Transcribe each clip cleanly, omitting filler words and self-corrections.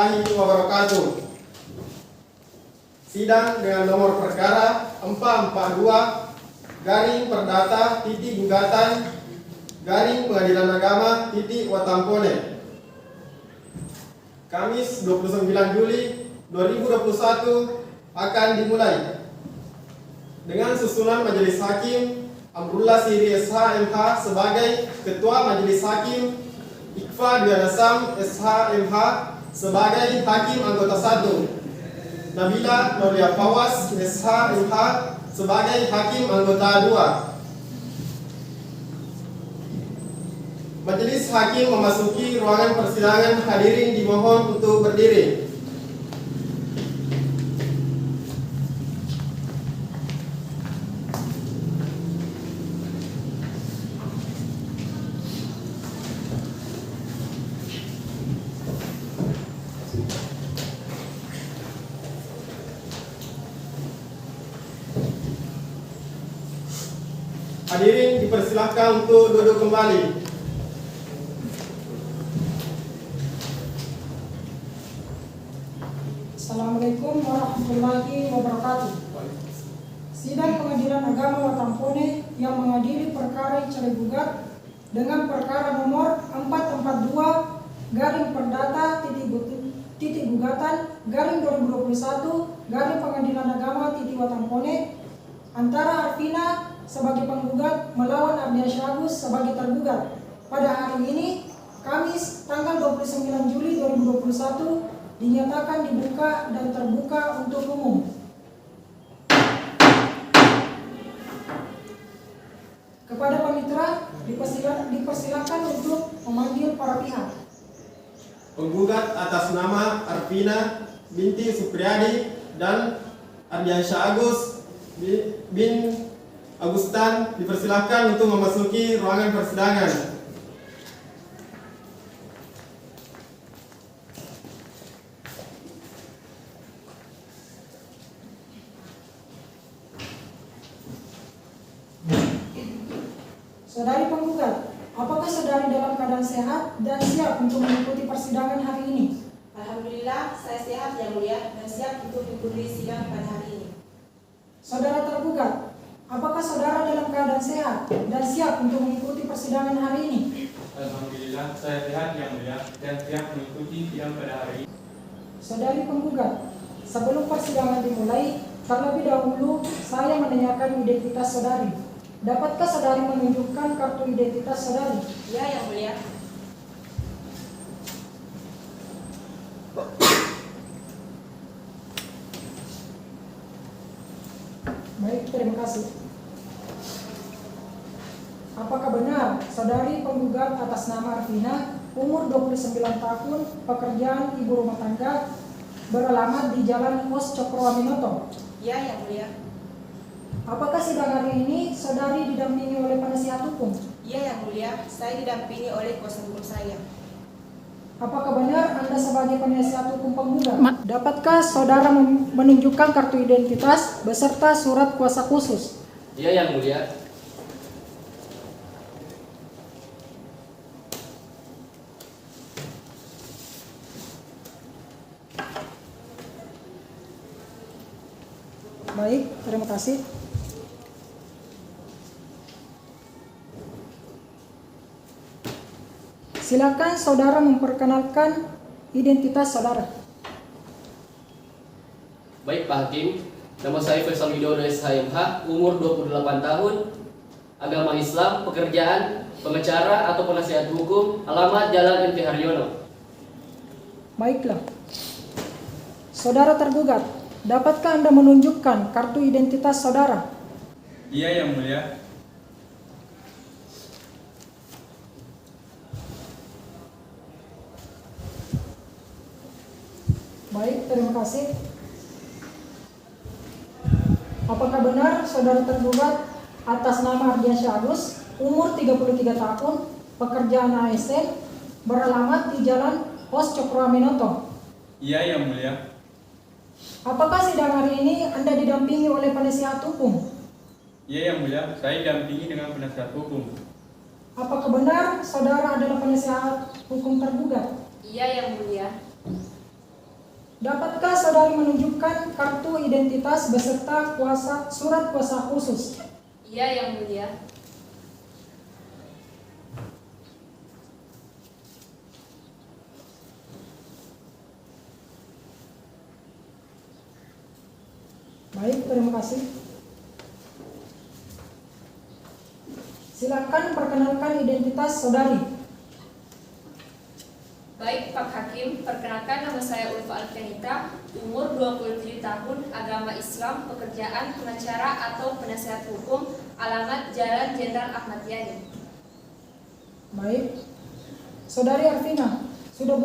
warahmatullahi wabarakatuh. Sidang dengan nomor perkara 442 garing perdata titik gugatan garing Pengadilan Agama titik Watampone. Kamis 29 Juli 2021 akan dimulai dengan susunan Majelis Hakim. Amrullah Siri SH.MH sebagai Ketua Majelis Hakim, Iqfa Dwi Anasam SH.MH sebagai Hakim Anggota 1, Nabila Nolia Fawas SH.MH sebagai Hakim Anggota 2. Majelis Hakim memasuki ruangan persidangan. Hadirin dimohon untuk berdiri. Hadirin dipersilahkan untuk duduk kembali. Assalamualaikum warahmatullahi wabarakatuh. Sidang Pengadilan Agama Watampone yang mengadili perkara cerai gugat dengan perkara nomor 442 garing perdata titik gugatan garing 2021 garing Pengadilan Agama titik Watampone antara Arvina sebagai penggugat melawan Ardiansyah Agus sebagai tergugat pada hari ini Kamis tanggal 29 Juli 2021 dinyatakan dibuka dan terbuka untuk umum. Kepada panitera dipersilakan untuk memanggil para pihak. Penggugat atas nama Arvina binti Supriyadi dan Ardiansyah Agus bin Agustan dipersilahkan untuk memasuki ruangan persidangan. Saudari penggugat, apakah saudari dalam keadaan sehat dan siap untuk mengikuti persidangan hari ini? Alhamdulillah, saya sehat yang mulia dan siap untuk mengikuti sidang pada hari ini. Saudara tergugat, apakah saudara dalam keadaan sehat dan siap untuk mengikuti persidangan hari ini? Alhamdulillah, saya sehat yang mulia dan siap mengikuti sidang pada hari ini. Saudari penggugat, sebelum persidangan dimulai, terlebih dahulu saya menanyakan identitas saudari. Dapatkah saudari menunjukkan kartu identitas saudari? Ya, yang mulia. Baik, terima kasih. Apakah benar saudari penggugat atas nama Arvina, umur 29 tahun, pekerjaan ibu rumah tangga, beralamat di Jalan Pos Cokroaminoto? Ya, yang mulia. Apakah sidang hari ini saudari didampingi oleh penasihat hukum? Ya, yang mulia. Saya didampingi oleh kuasa hukum saya. Apakah benar Anda sebagai penasihat hukum penggugat? Dapatkah saudara menunjukkan kartu identitas beserta surat kuasa khusus? Ya, yang mulia. Baik, terima kasih. Silakan saudara memperkenalkan identitas saudara. Baik Pak Hakim, nama saya Faisal Widodo SH.MH, umur 28 tahun, agama Islam, pekerjaan, pengacara atau penasihat hukum, alamat Jalan MT Haryono. Baiklah. Saudara tergugat, dapatkah Anda menunjukkan kartu identitas saudara? Iya, yang mulia. Baik, terima kasih. Apakah benar saudara tergugat atas nama Ardiansyah Agus, umur 33 tahun, pekerjaan ASN, beralamat di Jalan Pos Cokroaminoto? Iya, yang mulia. Apakah sidang hari ini Anda didampingi oleh penasihat hukum? Iya, yang mulia. Saya didampingi dengan penasihat hukum. Apakah benar saudara adalah penasihat hukum tergugat? Iya, yang mulia. Dapatkah saudari menunjukkan kartu identitas beserta surat kuasa khusus? Iya, Yang Mulia. Baik, terima kasih. Silakan perkenalkan identitas saudari. Baik, Pak Hakim, perkenalkan nama saya Ulfa Alfianita, umur 27 tahun, agama Islam, pekerjaan pengacara atau penasihat hukum, alamat Jalan Jenderal Ahmad Yani. Baik. Saudari Arvina, sudah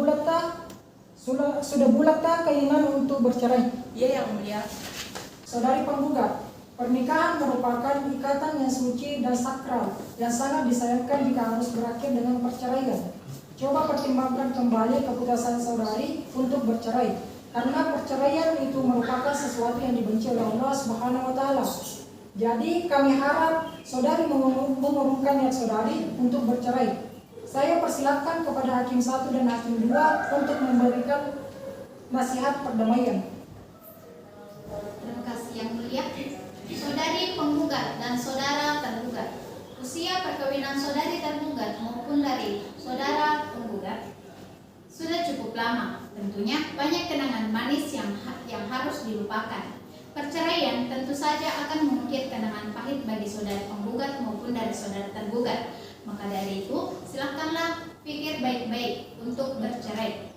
bulatkah keinginan untuk bercerai? Iya, Yang Mulia. Saudari penggugat, pernikahan merupakan ikatan yang suci dan sakral yang sangat disayangkan jika harus berakhir dengan perceraian. Coba pertimbangkan kembali keputusan saudari untuk bercerai, karena perceraian itu merupakan sesuatu yang dibenci oleh Allah Subhanahu wa Ta'ala. Jadi kami harap saudari mengurungkan niat saudari untuk bercerai. Saya persilakan kepada Hakim 1 dan Hakim 2 untuk memberikan nasihat perdamaian. Terima kasih Yang Mulia. Saudari penggugat dan saudara tergugat, usia perkawinan saudari tergugat maupun dari saudara penggugat sudah cukup lama. Tentunya banyak kenangan manis yang harus dilupakan. Perceraian tentu saja akan mengukir kenangan pahit bagi saudara penggugat maupun dari saudara tergugat. Maka dari itu, silakanlah pikir baik-baik untuk bercerai.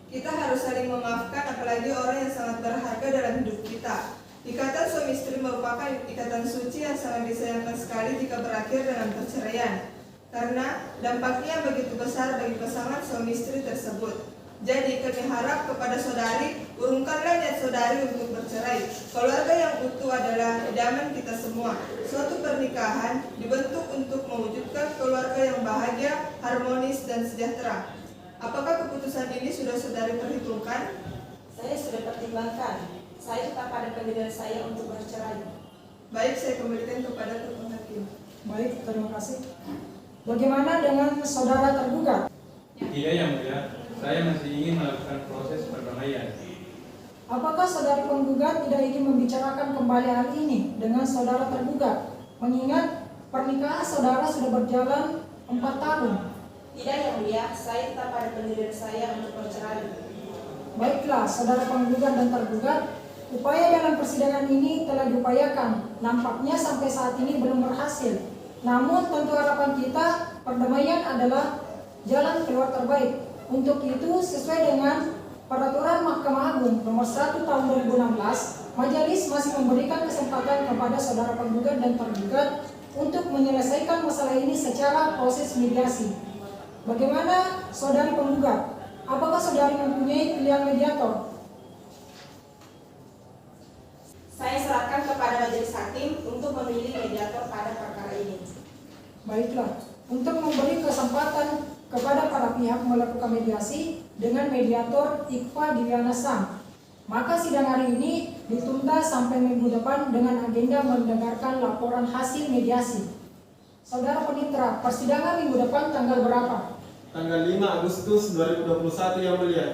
Kita harus saling memaafkan, apalagi orang yang sangat berharga dalam hidup kita. Ikatan suami istri merupakan ikatan suci yang sangat disayangkan sekali jika berakhir dengan perceraian, karena dampaknya begitu besar bagi pasangan suami istri tersebut. Jadi kami harap kepada saudari, urungkanlah niat saudari untuk bercerai. Keluarga yang utuh adalah idaman kita semua. Suatu pernikahan dibentuk untuk mewujudkan keluarga yang bahagia, harmonis, dan sejahtera. Apakah keputusan ini sudah saudari perhitungkan? Saya sudah pertimbangkan. Saya tetap pada pendirian saya untuk bercerai. Baik, saya kembalikan kepada Ketua Hakim. Baik, terima kasih. Bagaimana dengan saudara tergugat? Iya, Yang Mulia. Saya masih ingin melakukan proses perdamaian. Apakah saudari penggugat tidak ingin membicarakan kembali hal ini dengan saudara tergugat? Mengingat pernikahan saudara sudah berjalan 4 tahun. Tidak, Yang Mulia. Saya tetap pada pendirian saya untuk bercerai. Baiklah, saudara penggugat dan tergugat, upaya dalam persidangan ini telah diupayakan. Nampaknya sampai saat ini belum berhasil. Namun tentu harapan kita, perdamaian adalah jalan keluar terbaik. Untuk itu, sesuai dengan Peraturan Mahkamah Agung Nomor 1 Tahun 2016, majelis masih memberikan kesempatan kepada saudara penggugat dan tergugat untuk menyelesaikan masalah ini secara proses mediasi. Bagaimana saudari penggugat? Apakah saudari mempunyai pilihan mediator? Saya serahkan kepada majelis hakim untuk memilih mediator pada perkara ini. Baiklah, untuk memberi kesempatan kepada para pihak melakukan mediasi dengan mediator Iqfa Diwiana Sam, maka sidang hari ini ditunda sampai minggu depan dengan agenda mendengarkan laporan hasil mediasi. Saudara Penitra, persidangan minggu depan tanggal berapa? Tanggal 5 Agustus 2021 Yang Mulia.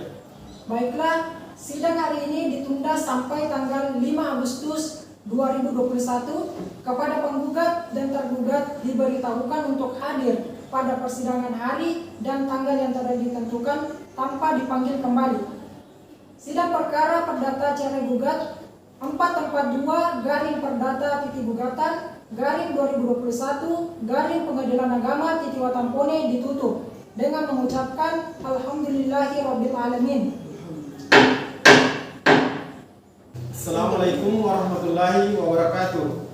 Baiklah, sidang hari ini ditunda sampai tanggal 5 Agustus 2021. Kepada penggugat dan tergugat diberitahukan untuk hadir pada persidangan hari dan tanggal yang telah ditentukan tanpa dipanggil kembali. Sidang perkara perdata cerai gugat 442/Perdata/Gugatan/2021 Pengadilan Agama Watamponne ditutup dengan mengucapkan Alhamdulillahirabbil alamin. Assalamualaikum warahmatullahi wabarakatuh.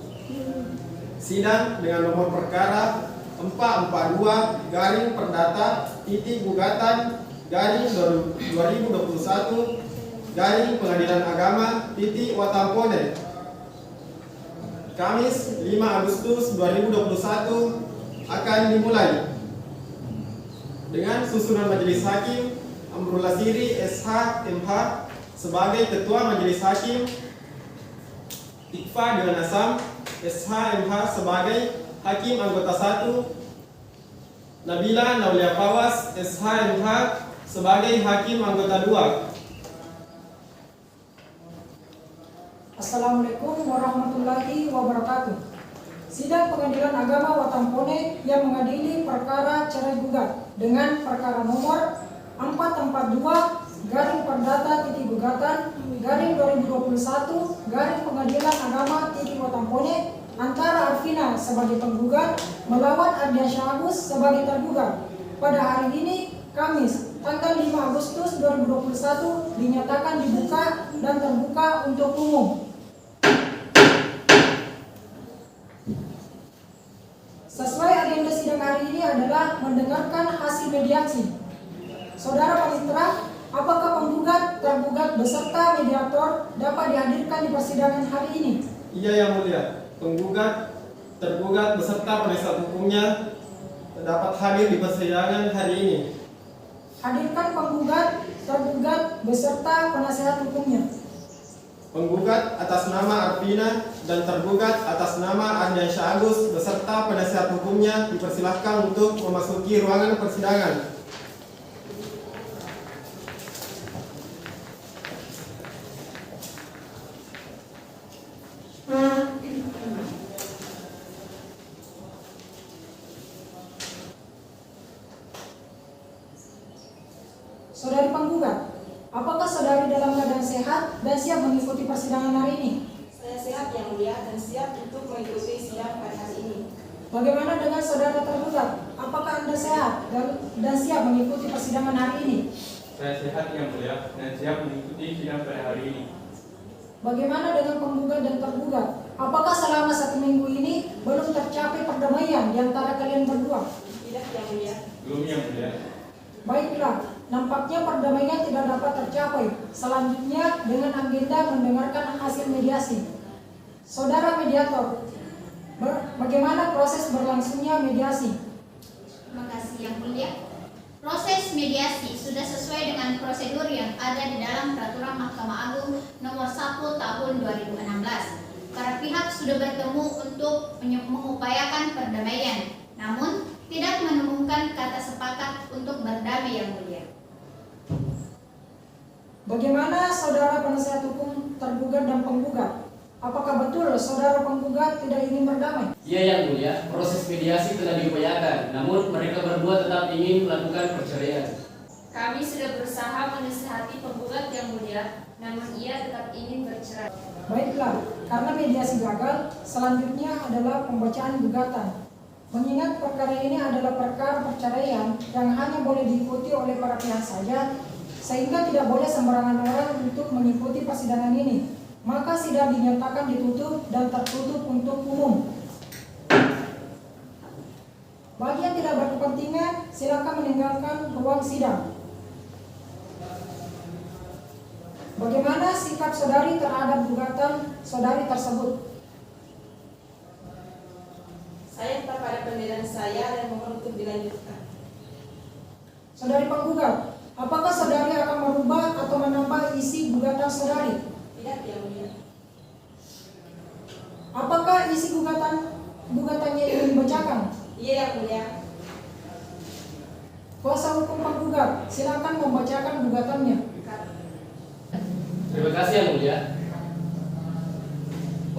Sidang dengan nomor perkara 442/Gugatan/2021 Pengadilan Agama Watamponne. Kamis 5 Agustus 2021 akan dimulai dengan susunan Majelis Hakim Amrul Laziri SH MH sebagai Ketua Majelis Hakim, Iqfa Diwiana Sam SH MH sebagai Hakim Anggota 1, Nabila Naulia Fawas SH MH sebagai Hakim Anggota 2. Assalamualaikum warahmatullahi wabarakatuh. Sidang Pengadilan Agama Watampone yang mengadili perkara cerai gugat dengan perkara nomor 442 garing perdata titik gugatan garing 2021 garing Pengadilan Agama titik Watampone antara Arvina sebagai penggugat melawan Ardiansyah Agus sebagai tergugat. Pada hari ini Kamis tanggal 5 Agustus 2021 dinyatakan dibuka dan terbuka untuk umum. Sesuai agenda sidang hari ini adalah mendengarkan hasil mediasi. Saudara Panitera, apakah penggugat, tergugat beserta mediator dapat dihadirkan di persidangan hari ini? Iya yang mulia, penggugat, tergugat beserta penasihat hukumnya dapat hadir di persidangan hari ini. Hadirkan penggugat, tergugat beserta penasihat hukumnya. Penggugat atas nama Arvina dan tergugat atas nama Ardiansyah Agus beserta penasihat hukumnya dipersilahkan untuk memasuki ruangan persidangan. Saudari penggugat, apakah saudari dalam keadaan sehat dan siap mengikuti persidangan hari ini? Saya sehat yang mulia dan siap untuk mengikuti sidang pada hari ini. Bagaimana dengan saudara tergugat? Apakah Anda sehat dan siap mengikuti persidangan hari ini? Saya sehat yang mulia dan siap mengikuti sidang pada hari ini. Bagaimana dengan penggugat dan tergugat? Apakah selama 1 minggu ini belum tercapai perdamaian di antara kalian berdua? Tidak yang mulia. Belum yang mulia. Baiklah, nampaknya perdamaian tidak dapat tercapai. Selanjutnya dengan agenda mendengarkan hasil mediasi. Saudara mediator, bagaimana proses berlangsungnya mediasi? Terima kasih yang mulia. Proses mediasi sudah sesuai dengan prosedur yang ada di dalam Peraturan Mahkamah Agung Nomor 1 Tahun 2016. Para pihak sudah bertemu untuk mengupayakan perdamaian, namun tidak menemukan kata sepakat untuk berdamai yang mulia. Bagaimana saudara penasihat hukum tergugat dan penggugat? Apakah betul saudara penggugat tidak ingin berdamai? Iya yang mulia, proses mediasi telah diupayakan, namun mereka berdua tetap ingin melakukan perceraian. Kami sudah berusaha menasihati penggugat yang mulia, namun ia tetap ingin bercerai. Baiklah, karena mediasi gagal, selanjutnya adalah pembacaan gugatan. Mengingat perkara ini adalah perkara perceraian yang hanya boleh diikuti oleh para pihak saja, sehingga tidak boleh sembarangan orang untuk mengikuti persidangan ini. Maka sidang dinyatakan ditutup dan tertutup untuk umum. Bagi yang tidak berkepentingan, silakan meninggalkan ruang sidang. Bagaimana sikap saudari terhadap gugatan saudari tersebut? Saya tetap pada pendirian saya dan mohon untuk dilanjutkan. Saudari penggugat, apakah saudari akan merubah atau menambah isi gugatan saudari? Tidak yang mulia. Apakah isi gugatannya ingin dibacakan? Iya yang mulia. Kuasa hukum penggugat, silakan membacakan gugatannya. Terima kasih yang mulia.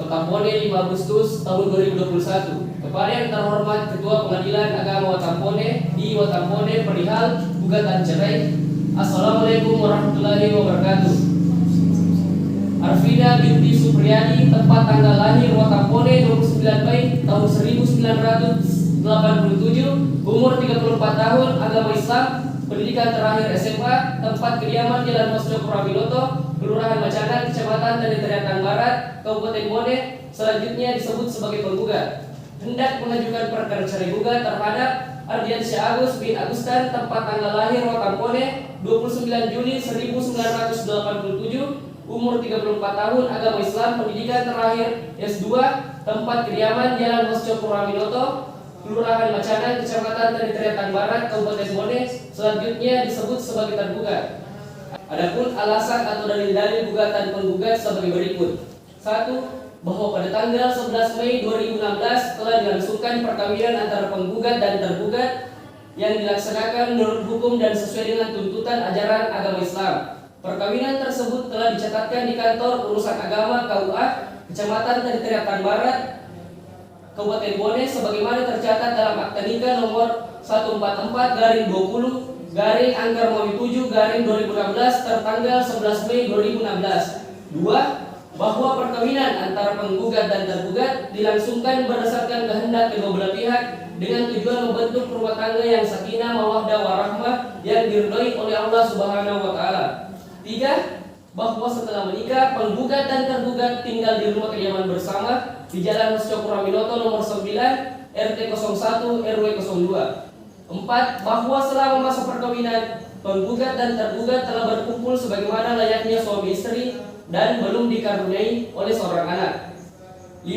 Watampone 5 Agustus tahun 2021. Kepada yang terhormat Ketua Pengadilan Agama Watampone di Watampone perihal gugatan cerai. Assalamualaikum warahmatullahi wabarakatuh. Arvina binti Supriyadi, tempat tanggal lahir Watampone 29 Mei tahun 1987, umur 34 tahun, agama Islam, pendidikan terakhir SMA, tempat kediaman Jalan Mosjo Puramiloto, Kelurahan Macanan, Kecamatan Tanitariatan Barat, Kabupaten Bone, selanjutnya disebut sebagai penggugat. Hendak mengajukan perkara cerai gugat terhadap Ardiansyah Agus bin Agustan, tempat tanggal lahir Watampone 29 Juni 1987, umur 34 tahun, agama Islam, pendidikan terakhir S2, tempat kediaman Jalan Mosjo Puramiloto, Kelurahan Macanan, Kecamatan Tanitariatan Barat, Kabupaten Bone, selanjutnya disebut sebagai tergugat. Adapun alasan atau dalil-dalil gugatan penggugat sebagai berikut. 1. Bahwa pada tanggal 11 Mei 2016 telah dilangsungkan perkawinan antara penggugat dan tergugat yang dilaksanakan menurut hukum dan sesuai dengan tuntutan ajaran agama Islam. Perkawinan tersebut telah dicatatkan di kantor urusan agama KUA Kecamatan Teriteriatan Barat, Kabupaten Bone sebagaimana tercatat dalam akta nikah nomor 144-20-Angka-7-2016 tertanggal 11 Mei 2016. 2. Bahwa perkawinan antara penggugat dan tergugat dilangsungkan berdasarkan kehendak kedua belah pihak dengan tujuan membentuk rumah tangga yang sakinah mawaddah warahmah yang diridhoi oleh Allah Subhanahu wa taala. 3. Bahwa setelah menikah penggugat dan tergugat tinggal di rumah kediaman bersama di Jalan Cokroaminoto nomor 9 RT 01 RW 02. 4. Bahwa selama masa perkawinan penggugat dan tergugat telah berkumpul sebagaimana layaknya suami istri dan belum dikaruniai oleh seorang anak. 5.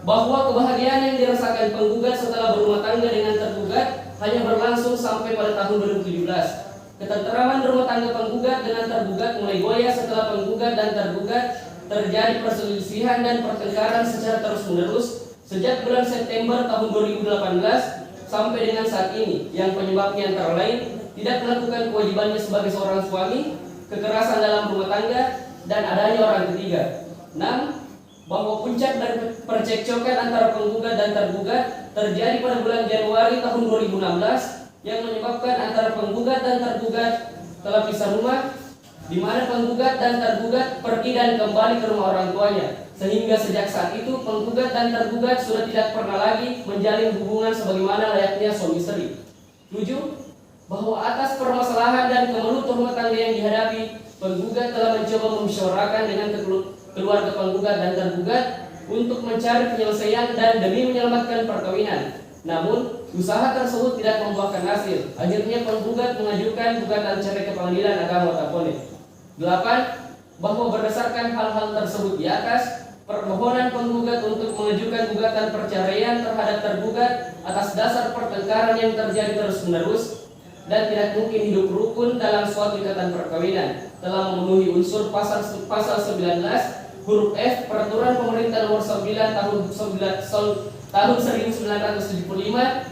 Bahwa kebahagiaan yang dirasakan penggugat setelah berumah tangga dengan tergugat hanya berlangsung sampai pada tahun 2017. Ketenteraman rumah tangga penggugat dengan tergugat mulai goyah setelah penggugat dan tergugat terjadi perselisihan dan pertengkaran secara terus-menerus sejak bulan September tahun 2018 sampai dengan saat ini, yang penyebabnya antara lain tidak melakukan kewajibannya sebagai seorang suami, kekerasan dalam rumah tangga, dan adanya orang ketiga. 6. Bahwa puncak dari percekcokan antara penggugat dan tergugat terjadi pada bulan Januari tahun 2016 yang menyebabkan antara penggugat dan tergugat telah pisah rumah, di mana penggugat dan tergugat pergi dan kembali ke rumah orang tuanya, sehingga sejak saat itu penggugat dan tergugat sudah tidak pernah lagi menjalin hubungan sebagaimana layaknya suami istri. 7. Bahwa atas permasalahan dan kemelut rumah tangga yang dihadapi, penggugat telah mencoba memusyawarahkan dengan keluarga penggugat dan tergugat untuk mencari penyelesaian dan demi menyelamatkan perkawinan. Namun, usaha tersebut tidak membuahkan hasil. Akhirnya penggugat mengajukan gugatan cerai ke Pengadilan Agama Tapone. 8. Bahwa berdasarkan hal-hal tersebut di atas, permohonan penggugat untuk mengajukan gugatan perceraian terhadap tergugat atas dasar pertengkaran yang terjadi terus-menerus dan tidak mungkin hidup rukun dalam suatu ikatan perkawinan telah memenuhi unsur pasal 19 huruf F Peraturan Pemerintah Nomor 9 tahun 1975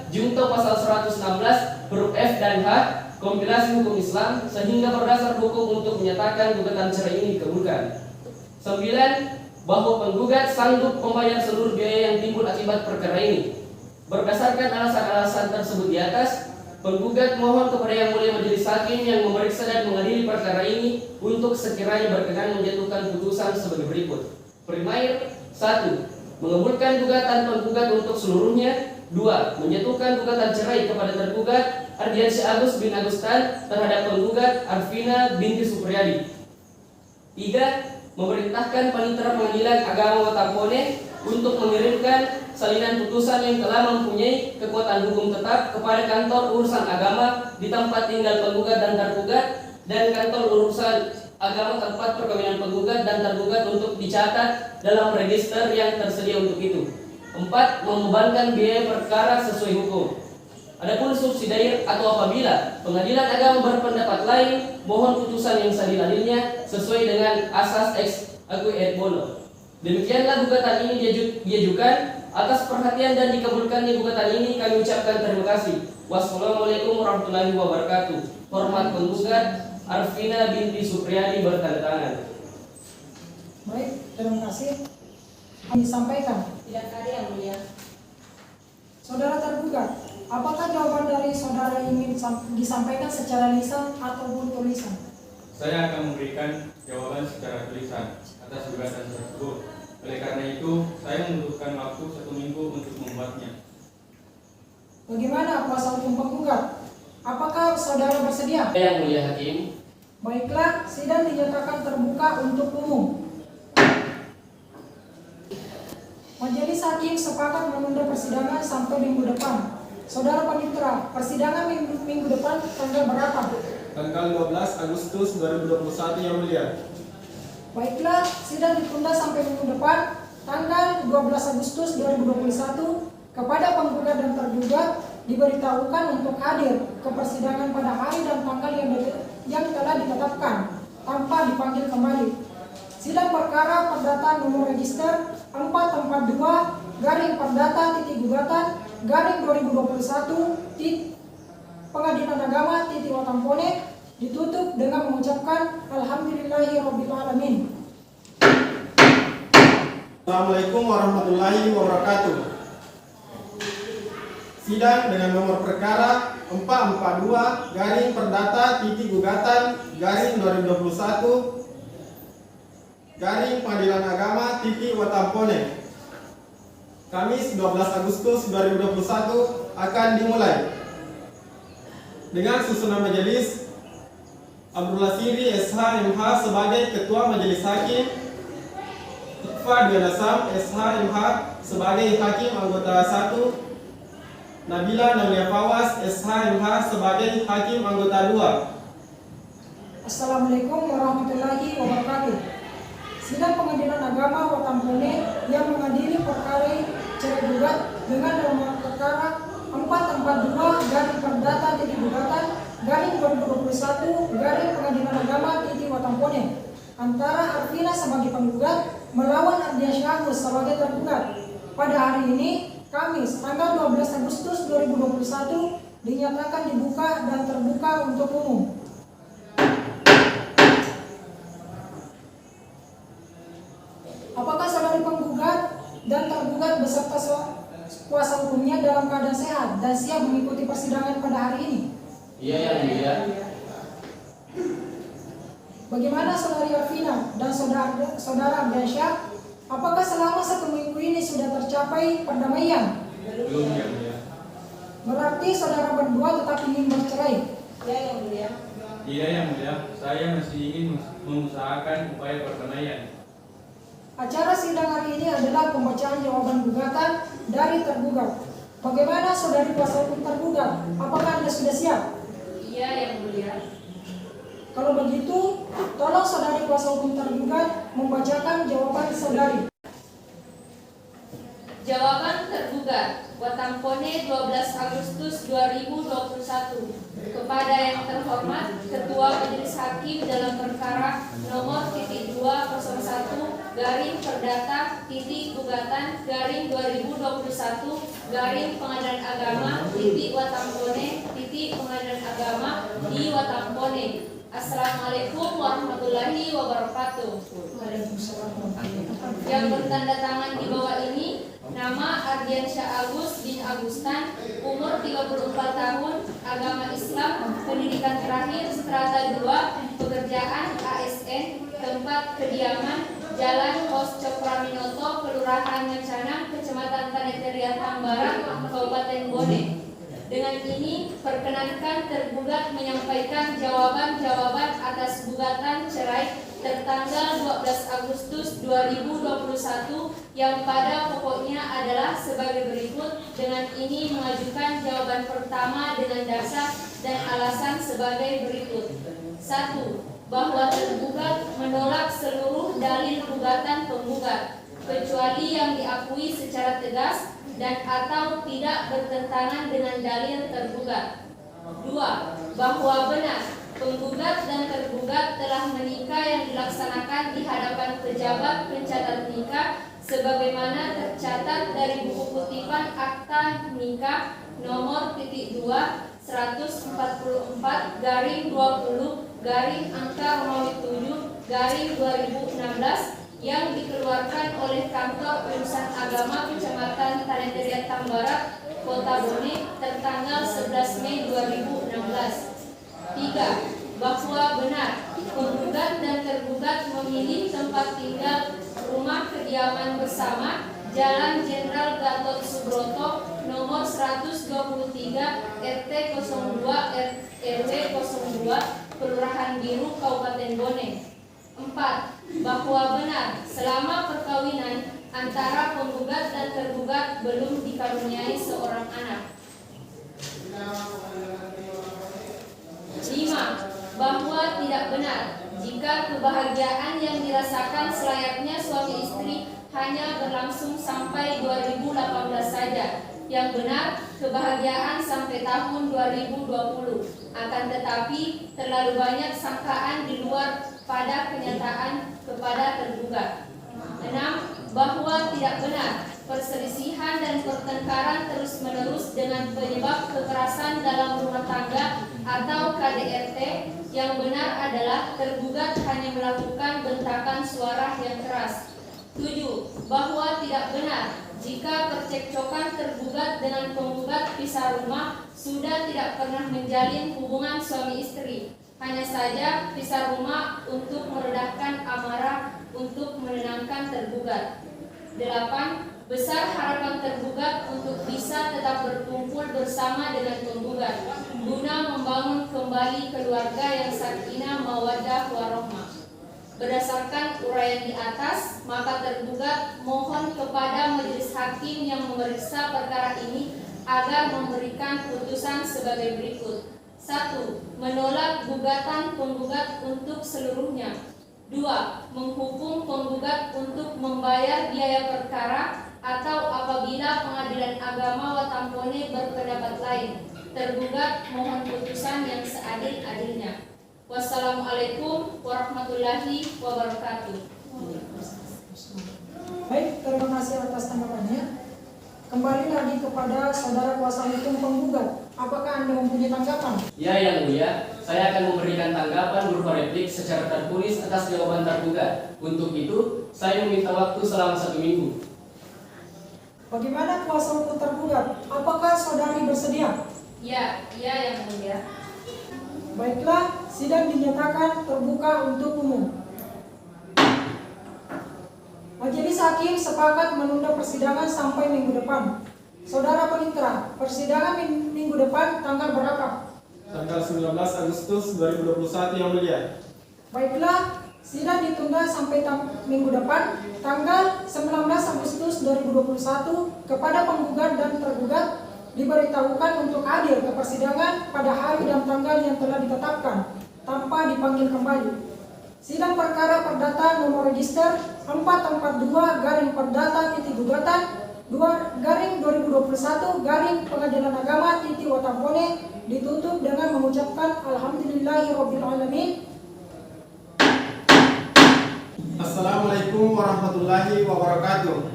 Junto pasal 116 huruf F dan H Kompilasi Hukum Islam, sehingga berdasar hukum untuk menyatakan gugatan cerai ini dikabulkan. 9. Bahwa penggugat sanggup membayar seluruh biaya yang timbul akibat perkara ini. Berdasarkan alasan-alasan tersebut di atas, penggugat mohon kepada Yang Mulia Majelis Hakim yang memeriksa dan mengadili perkara ini untuk sekiranya berkenan menjatuhkan putusan sebagai berikut. Primair 1. Mengabulkan gugatan penggugat untuk seluruhnya. 2. Menjatuhkan gugatan cerai kepada tergugat Ardiansyah Agus bin Agustan terhadap penggugat Arfina binti Supriyadi. 3. Memerintahkan Panitera Pengadilan Agama Tapone untuk mengirimkan salinan putusan yang telah mempunyai kekuatan hukum tetap kepada kantor urusan agama di tempat tinggal penggugat dan tergugat dan kantor urusan agama tempat perkawinan penggugat dan tergugat untuk dicatat dalam register yang tersedia untuk itu. 4. Membebankan biaya perkara sesuai hukum. Adapun subsidiar atau apabila pengadilan agama berpendapat lain, mohon putusan yang seadil-adilnya sesuai dengan asas ex aequo et bono. Demikianlah gugatan ini diajukan. Atas perhatian dan dikabulkannya gugatan ini kami ucapkan terima kasih. Wassalamualaikum warahmatullahi wabarakatuh. Hormat penggugat Arfina binti Supriyadi bertanda tangan. Baik, terima kasih. Disampaikan. Tidak ada yang mulia. Saudara tergugat, apakah jawaban dari saudara ingin disampaikan secara lisan ataupun tulisan? Saya akan memberikan jawaban secara tulisan atas gugatan tersebut. Oleh karena itu, saya membutuhkan waktu 1 minggu untuk membuatnya. Bagaimana kuasa hukum penggugat? Apakah saudara bersedia? Yang Mulia Hakim. Baiklah, sidang dinyatakan terbuka untuk umum. Majelis Hakim sepakat menunda persidangan sampai minggu depan. Saudara Panitera, persidangan minggu depan tanggal berapa? Tanggal 12 Agustus 2021 Yang Mulia. Baiklah, sidang ditunda sampai minggu depan tanggal 12 Agustus 2021 kepada penggugat dan tergugat diberitahukan untuk hadir ke persidangan pada hari dan tanggal yang telah ditetapkan tanpa dipanggil kembali. Sidang perkara perdata nomor register 442/perdata-gugatan/2021 Pengadilan Agama Watamponeh ditutup dengan mengucapkan Alhamdulillahirobbilalamin. Assalamualaikum warahmatullahi wabarakatuh. Sidang dengan nomor perkara 442 garing perdata titik gugatan garing 2021 garing Pengadilan Agama titik Watampone. Kamis 12 Agustus 2021 akan dimulai dengan susunan majelis. Abdullah Siri SH MH sebagai Ketua Majelis Hakim, Iqfa Dwanasam SH MH sebagai Hakim Anggota 1, Nabila Naulia Fawas SH MH sebagai Hakim Anggota 2. Assalamualaikum warahmatullahi wabarakatuh. Sidang Pengadilan Agama Watampone yang mengadili perkara cerai gugat dengan nomor perkara 442 garing perdata titik gugatan garing 2021 garing Pengadilan Agama titik Watampone antara Arfina sebagai penggugat melawan Ardiansyah Agus sebagai tergugat. Pada hari ini Kamis tanggal 12 Agustus 2021 dinyatakan dibuka dan terbuka untuk umum. Apakah saudari penggugat dan tergugat beserta kuasa hukumnya dalam keadaan sehat dan siap mengikuti persidangan pada hari ini? Iya, Yang Mulia. Bagaimana saudari Arfina dan saudara Ardiansyah? Apakah selama 1 minggu ini sudah tercapai perdamaian? Belum, Yang Mulia. Berarti saudara berdua tetap ingin bercerai? Ya, Yang Mulia. Tidak, Yang Mulia. Saya masih ingin mengusahakan upaya perdamaian. Acara sidang hari ini adalah pembacaan jawaban gugatan dari tergugat. Bagaimana saudari kuasa hukum tergugat? Apakah Anda sudah siap? Iya, Yang Mulia. Kalau begitu, tolong saudari kuasa hukum tergugat membacakan jawaban saudari. Jawaban tergugat Watampone 12 Agustus 2021. Kepada yang terhormat Ketua Majelis Hakim dalam perkara nomor .201 garing perdata titik gugatan garing 2021 garing Pengadilan Agama titik Watampone titik Pengadilan Agama di Watampone. Assalamualaikum warahmatullahi wabarakatuh. Yang bertanda tangan di bawah ini nama Ardiansyah Agus bin Agustan, umur 34 tahun, agama Islam, pendidikan terakhir strata 2, pekerjaan ASN, tempat kediaman Jalan Pos Cokraminoto, Kelurahan Ngecanang, Kecamatan Taneteria Tambarak, Kabupaten Bone. Dengan ini, perkenankan tergugat menyampaikan jawaban-jawaban atas gugatan cerai tertanggal 12 Agustus 2021 yang pada pokoknya adalah sebagai berikut. Dengan ini mengajukan jawaban pertama dengan dasar dan alasan sebagai berikut. 1. Bahwa tergugat menolak seluruh dalil gugatan penggugat, kecuali yang diakui secara tegas dan atau tidak bertentangan dengan dalil tergugat. 2. Bahwa benar penggugat dan tergugat telah menikah yang dilaksanakan di hadapan pejabat pencatat nikah sebagaimana tercatat dari buku kutipan akta nikah nomor .2 144 garing 20 garing angka Romawi 7 garing 2016 yang dikeluarkan oleh Kantor Urusan Agama Kecamatan Taneteria Tambarak, Kota Bone tertanggal 11 Mei 2016. 3. Bahwa benar penggugat dan tergugat memilih tempat tinggal rumah kediaman bersama Jalan Jenderal Gatot Subroto nomor 123 RT 02 RW 02 Kelurahan Biru Kabupaten Bone. 4. Bahwa benar selama perkawinan antara penggugat dan tergugat belum dikaruniai seorang anak. 5. Bahwa tidak benar jika kebahagiaan yang dirasakan selayaknya suami istri hanya berlangsung sampai 2018 saja. Yang benar kebahagiaan sampai tahun 2020. Akan tetapi terlalu banyak sangkaan di luar pada kenyataan kepada tergugat. 6. Bahwa tidak benar perselisihan dan pertengkaran terus-menerus dengan penyebab kekerasan dalam rumah tangga atau KDRT, yang benar adalah tergugat hanya melakukan bentakan suara yang keras. 7. Bahwa tidak benar jika percekcokan tergugat dengan penggugat pisah rumah sudah tidak pernah menjalin hubungan suami istri, hanya saja pisah rumah untuk meredahkan amarah untuk menenangkan tergugat. 8. Besar harapan tergugat untuk bisa tetap berkumpul bersama dengan penggugat guna membangun kembali keluarga yang sakinah mawaddah warahmah. Berdasarkan uraian di atas, maka tergugat mohon kepada majelis hakim yang memeriksa perkara ini agar memberikan putusan sebagai berikut. 1. Menolak gugatan penggugat untuk seluruhnya. 2. Menghukum penggugat untuk membayar biaya perkara, atau apabila Pengadilan Agama Watampone berpendapat lain, tergugat mohon putusan yang seadil-adilnya. Wassalamualaikum warahmatullahi wabarakatuh. Baik, terima kasih atas tanggapannya. Kembali lagi kepada saudara kuasa hukum penggugat. Apakah Anda mempunyai tanggapan? Ya, Yang Mulia, saya akan memberikan tanggapan berupa replik secara tertulis atas jawaban tergugat. Untuk itu, saya meminta waktu selama 1 minggu. Bagaimana kuasa hukum tergugat? Apakah saudari bersedia? Ya, Yang Mulia. Baiklah, sidang dinyatakan terbuka untuk umum. Majelis hakim sepakat menunda persidangan sampai minggu depan. Saudara penginteran, persidangan minggu depan tanggal berapa? Tanggal 19 Agustus 2021 Yang Mulia. Baiklah, sidang ditunda sampai minggu depan tanggal 19 Agustus 2021 kepada penggugat dan tergugat diberitahukan untuk hadir ke persidangan pada hari dan tanggal yang telah ditetapkan tanpa dipanggil kembali. Sidang perkara perdata nomor register 442-perdata-gugatan 2-2021 Pengadilan Agama Watampone ditutup dengan mengucapkan Alhamdulillahirobbilalamin. Assalamualaikum warahmatullahi wabarakatuh.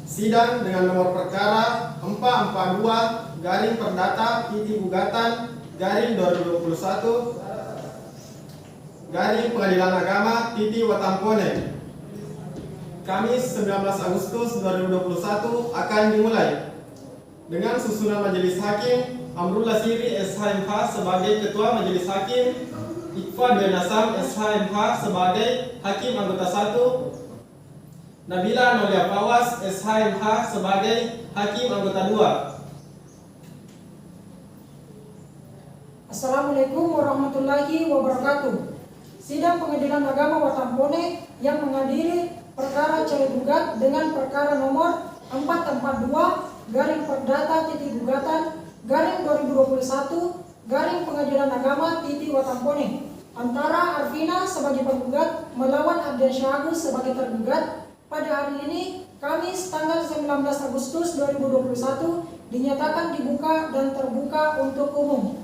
Sidang dengan nomor perkara 442-perdata-gugatan-2021 Pengadilan Agama Watampone. Kamis 19 Agustus 2021 akan dimulai dengan susunan majelis hakim. Amrul Lasiri SHMH sebagai Ketua Majelis Hakim, Iqfa Dwi Nasam SHMH sebagai Hakim Anggota 1, Nabila Nolia Pawas SHMH sebagai Hakim Anggota 2. Assalamualaikum warahmatullahi wabarakatuh. Sidang Pengadilan Agama Watampone yang mengadili perkara cerai gugat dengan perkara nomor 442-perdata-gugatan-2021 Pengadilan Agama Watampone antara Arvina sebagai penggugat melawan Abdian Syagus sebagai tergugat pada hari ini Kamis tanggal 19 Agustus 2021 dinyatakan dibuka dan terbuka untuk umum.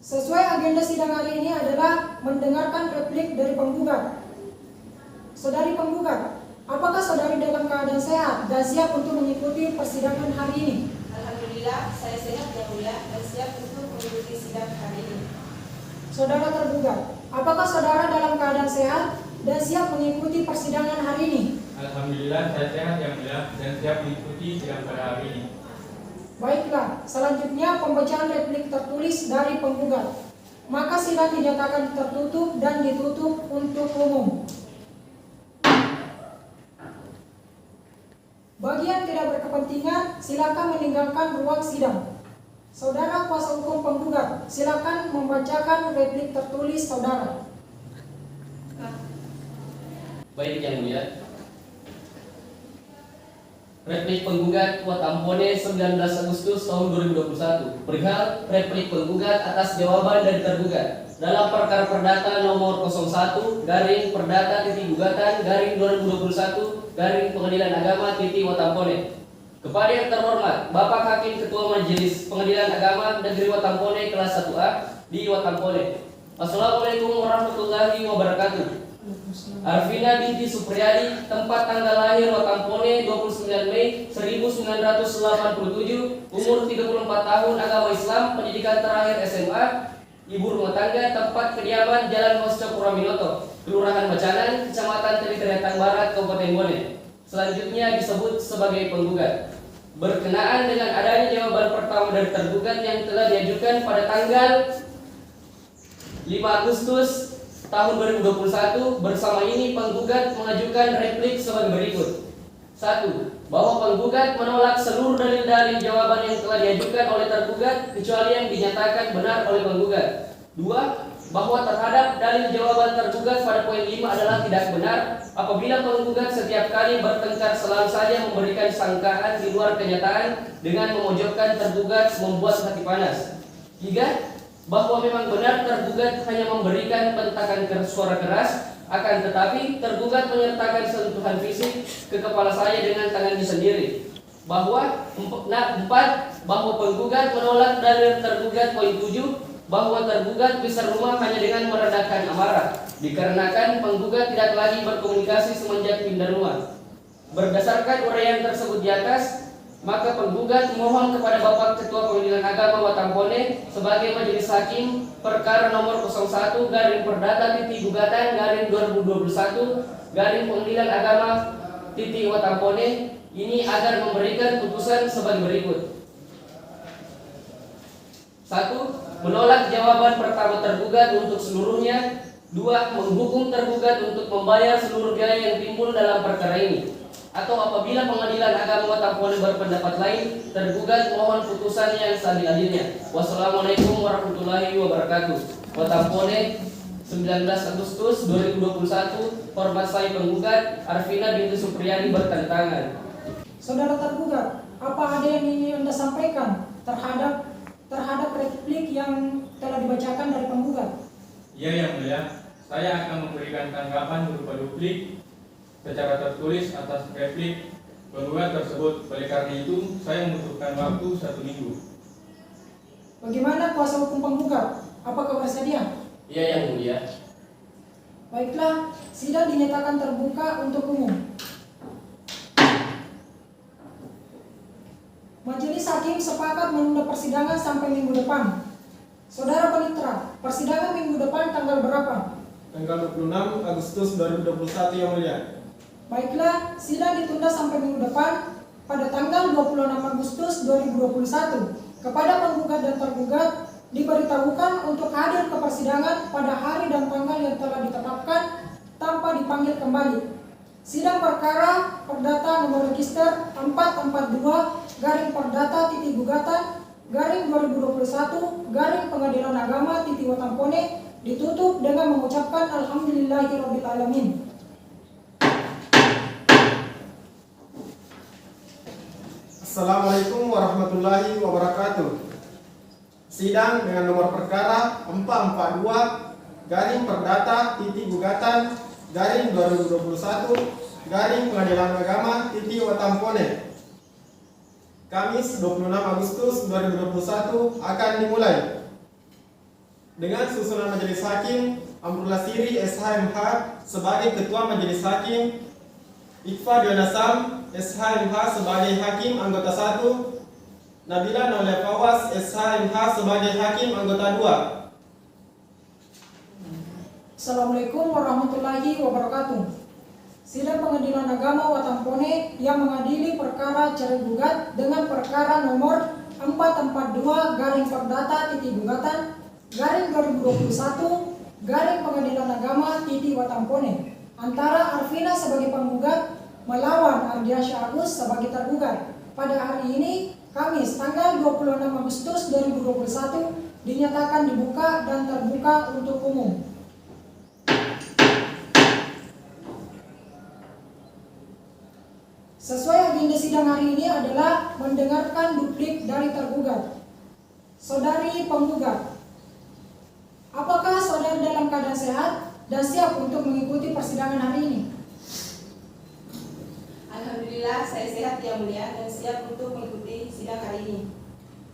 Sesuai agenda sidang hari ini adalah mendengarkan replik dari penggugat. Saudari penggugat, apakah saudari dalam keadaan sehat dan siap untuk mengikuti persidangan hari ini? Alhamdulillah, saya sehat Yang Mulia dan siap untuk mengikuti sidang hari ini. Saudara tergugat, apakah saudara dalam keadaan sehat dan siap mengikuti persidangan hari ini? Alhamdulillah, saya sehat Yang Mulia dan siap mengikuti sidang pada hari ini. Baiklah, selanjutnya pembacaan replik tertulis dari penggugat. Maka sidang dinyatakan tertutup dan ditutup untuk umum. Bagi yang tidak berkepentingan, silakan meninggalkan ruang sidang. Saudara kuasa hukum penggugat, silakan membacakan replik tertulis saudara. Baik, Yang Mulia. Replik penggugat Watampone 19 Agustus tahun 2021. Perihal replik penggugat atas jawaban dari tergugat dalam perkara perdata nomor 01-perdata-gugatan-2021 Pengadilan Agama Watampone. Kepada yang terhormat Bapak Hakim Ketua Majelis Pengadilan Agama Negeri Watampone kelas 1A di Watampone. Assalamualaikum warahmatullahi wabarakatuh. Arvina binti Supriyadi, tempat tanggal lahir Watampone 29 Mei 1987, umur 34 tahun, agama Islam, pendidikan terakhir SMA, ibu rumah tangga, tempat kediaman Jalan Hosco Puraminoto, Kelurahan Bacanan, Kecamatan Teriteriatang Barat, Kabupaten Bone. Selanjutnya disebut sebagai penggugat. Berkenaan dengan adanya jawaban pertama dari tergugat yang telah diajukan pada tanggal 5 Agustus tahun 2021, bersama ini penggugat mengajukan replik sebagai berikut. 1. Bahwa penggugat menolak seluruh dalil-dalil jawaban yang telah diajukan oleh tergugat kecuali yang dinyatakan benar oleh penggugat. 2. Bahwa terhadap dalil jawaban tergugat pada poin 5 adalah tidak benar apabila penggugat setiap kali bertengkar selalu saja memberikan sangkaan di luar kenyataan dengan memojokkan tergugat membuat hati panas. 3. Bahwa memang benar tergugat hanya memberikan bentakan suara keras, akan tetapi tergugat menyertakan sentuhan fisik ke kepala saya dengan tangannya sendiri. 4. Bahwa penggugat menolak dalil tergugat poin 7, bahwa tergugat bisa rumah hanya dengan meredakan amarah, dikarenakan penggugat tidak lagi berkomunikasi semenjak pindah rumah. Berdasarkan uraian tersebut di atas, maka penggugat mohon kepada Bapak Ketua Pengadilan Agama Watampone sebagai majelis hakim perkara nomor 01 garing perdata titik gugatan garing 2021 garing Pengadilan Agama titik Watampone ini agar memberikan putusan sebagai berikut. 1. Menolak jawaban pertama tergugat untuk seluruhnya. 2. Menghukum tergugat untuk membayar seluruh biaya yang timbul dalam perkara ini. Atau apabila Pengadilan Agama Watampone berpendapat lain, tergugat mohon putusan yang seadil-adilnya. Wassalamualaikum warahmatullahi wabarakatuh. Watampone 19 Agustus 2021. Hormat saya penggugat Arvina binti Supriyadi bertentangan. Saudara tergugat, apa ada yang ingin Anda sampaikan terhadap replik yang telah dibacakan dari penggugat? Iya yang mulia, saya akan memberikan tanggapan berupa duplik secara tertulis atas replik penggugat tersebut. Oleh karena itu, saya membutuhkan waktu 1 minggu. Bagaimana kuasa hukum penggugat? Apakah bersedia? Iya yang mulia. Baiklah, sidang dinyatakan terbuka untuk umum. Majelis hakim sepakat menunda persidangan sampai minggu depan. Saudara Panitra, persidangan minggu depan tanggal berapa? Tanggal 26 Agustus 2021 yang mulia. Baiklah, sidang ditunda sampai minggu depan pada tanggal 26 Agustus 2021. Kepada penggugat dan tergugat diberitahukan untuk hadir ke persidangan pada hari dan tanggal yang telah ditetapkan tanpa dipanggil kembali. Sidang perkara perdata nomor register 442 garing perdata titik gugatan garing 2021 garing Pengadilan Agama titik Watampone ditutup dengan mengucapkan alhamdulillahirabbil alamin. Assalamualaikum warahmatullahi wabarakatuh. Sidang dengan nomor perkara 442 garing perdata titik gugatan garing 2021 garing Pengadilan Agama titik Watampone. Kamis 26 Agustus 2021 akan dimulai dengan susunan majelis hakim. Amrullah Siri SHMH sebagai Ketua Majelis Hakim, Iqfa Dionasam SHMH sebagai Hakim Anggota 1, Nabila Naulia Fawas SHMH sebagai Hakim Anggota 2. Assalamualaikum warahmatullahi wabarakatuh. Sidang Pengadilan Agama Watampone yang mengadili perkara cerai gugat dengan perkara nomor 442 garing perdata titik gugatan garing 2021 garing Pengadilan Agama titik Watampone antara Arvina sebagai penggugat melawan Ardiansyah Agus sebagai tergugat. Pada hari ini, Kamis tanggal 26 Agustus 2021 dinyatakan dibuka dan terbuka untuk umum. Sesuai agenda sidang hari ini adalah mendengarkan duplik dari tergugat. Saudari penggugat, apakah saudara dalam keadaan sehat dan siap untuk mengikuti persidangan hari ini? Alhamdulillah, saya sehat yang mulia dan siap untuk mengikuti sidang hari ini.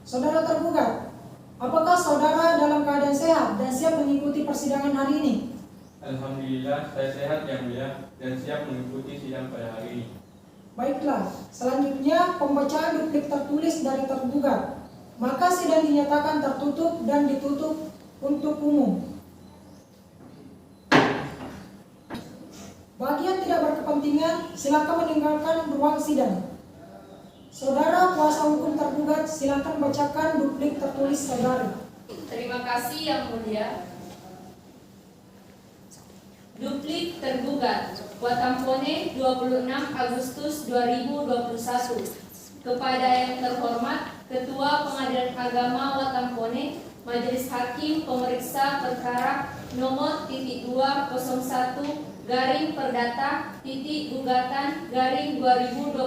Saudara tergugat, apakah saudara dalam keadaan sehat dan siap mengikuti persidangan hari ini? Alhamdulillah, saya sehat yang mulia dan siap mengikuti sidang pada hari ini. Baiklah, selanjutnya pembacaan duplik tertulis dari tergugat. Maka sidang dinyatakan tertutup dan ditutup untuk umum. Bagi yang tidak berkepentingan, silakan meninggalkan ruang sidang. Saudara kuasa hukum tergugat, silakan bacakan duplik tertulis saudara. Terima kasih yang mulia. Duplik tergugat Watampone 26 Agustus 2021. Kepada yang terhormat Ketua Pengadilan Agama Watampone, Majelis Hakim Pemeriksa Perkara nomor 201 garing Perdata gugatan garing 2021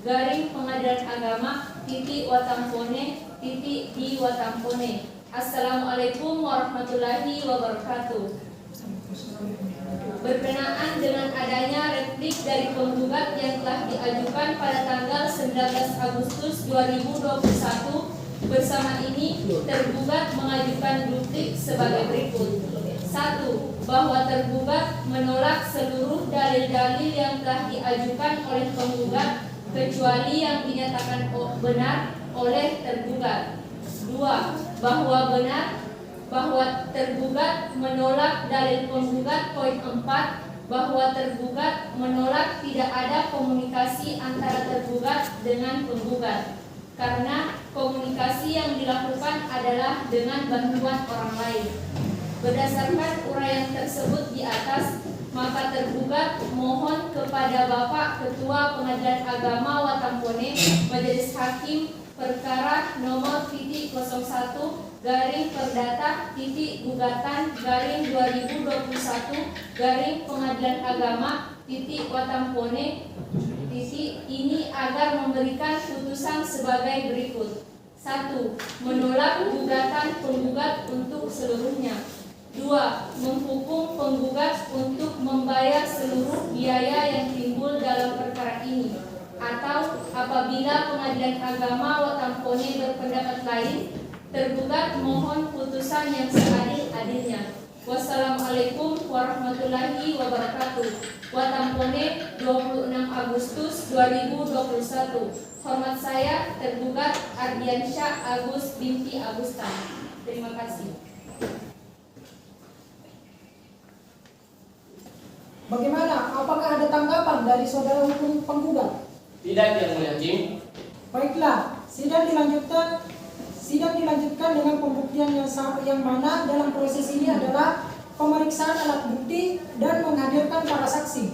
garing Pengadilan Agama Watampone di Watampone. Assalamualaikum warahmatullahi wabarakatuh. Berkenaan dengan adanya replik dari penggugat yang telah diajukan pada tanggal 19 Agustus 2021, bersama ini tergugat mengajukan duplik sebagai berikut. 1. Bahwa tergugat menolak seluruh dalil-dalil yang telah diajukan oleh penggugat kecuali yang dinyatakan benar oleh tergugat. 2. Bahwa tergugat menolak dalil penggugat poin 4, bahwa tergugat menolak tidak ada komunikasi antara tergugat dengan penggugat karena komunikasi yang dilakukan adalah dengan bantuan orang lain. Berdasarkan uraian tersebut di atas, maka tergugat mohon kepada Bapak Ketua Pengadilan Agama Watampone, Majelis Hakim Perkara nomor 01 garing Perdata gugatan garing 2021 garing Pengadilan Agama Watampone ini agar memberikan putusan sebagai berikut. 1. Menolak gugatan penggugat untuk seluruhnya. 2. Menghukum penggugat untuk membayar seluruh biaya yang timbul dalam perkara ini, atau apabila Pengadilan Agama Watampone berpendapat lain, tergugat mohon putusan yang seadil-adilnya. Wassalamualaikum warahmatullahi wabarakatuh. Watampone 26 Agustus 2021. Hormat saya tergugat Ardiansyah Agus binti Agusta. Terima kasih. Bagaimana? Apakah ada tanggapan dari saudara hukum penggugat? Tidak yang mulia hakim. Baiklah, sidang dilanjutkan dengan pembuktian yang mana dalam proses ini adalah pemeriksaan alat bukti dan menghadirkan para saksi.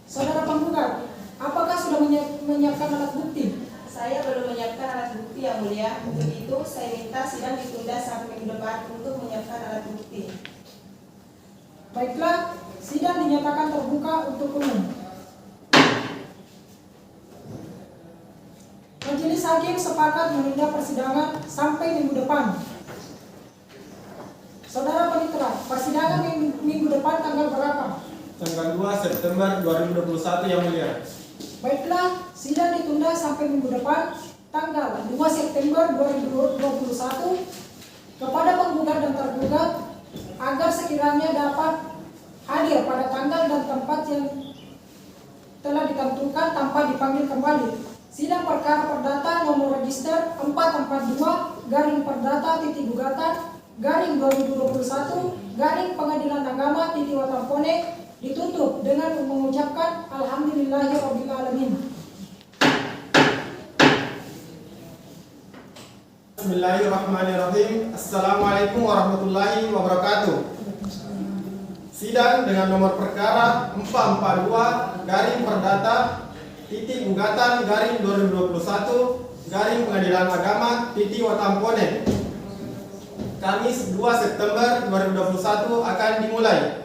Saudara penggugat, apakah sudah menyiapkan alat bukti? Saya belum menyiapkan alat bukti yang mulia. Untuk itu saya minta sidang ditunda sampai minggu depan untuk menyiapkan alat bukti. Baiklah, sidang dinyatakan terbuka untuk umum. Majelis Hakim sepakat menunda persidangan sampai minggu depan. Saudara Panitera, persidangan minggu depan tanggal berapa? Tanggal 2 September 2021 yang mulia. Baiklah, sidang ditunda sampai minggu depan tanggal 2 September 2021 kepada penggugat dan tergugat agar sekiranya dapat hadir pada tanggal dan tempat yang telah ditentukan tanpa dipanggil kembali. Sidang perkara perdata nomor register 442 garing perdata gugatan garing 2021 garing Pengadilan Agama Watampone ditutup dengan mengucapkan alhamdulillahirabbil alamin. Bismillahirrahmanirrahim. Assalamualaikum warahmatullahi wabarakatuh. Sidang dengan nomor perkara 442 garing perdata gugatan garing 2021 garing Pengadilan Agama Watampone, Kamis 2 September 2021 akan dimulai.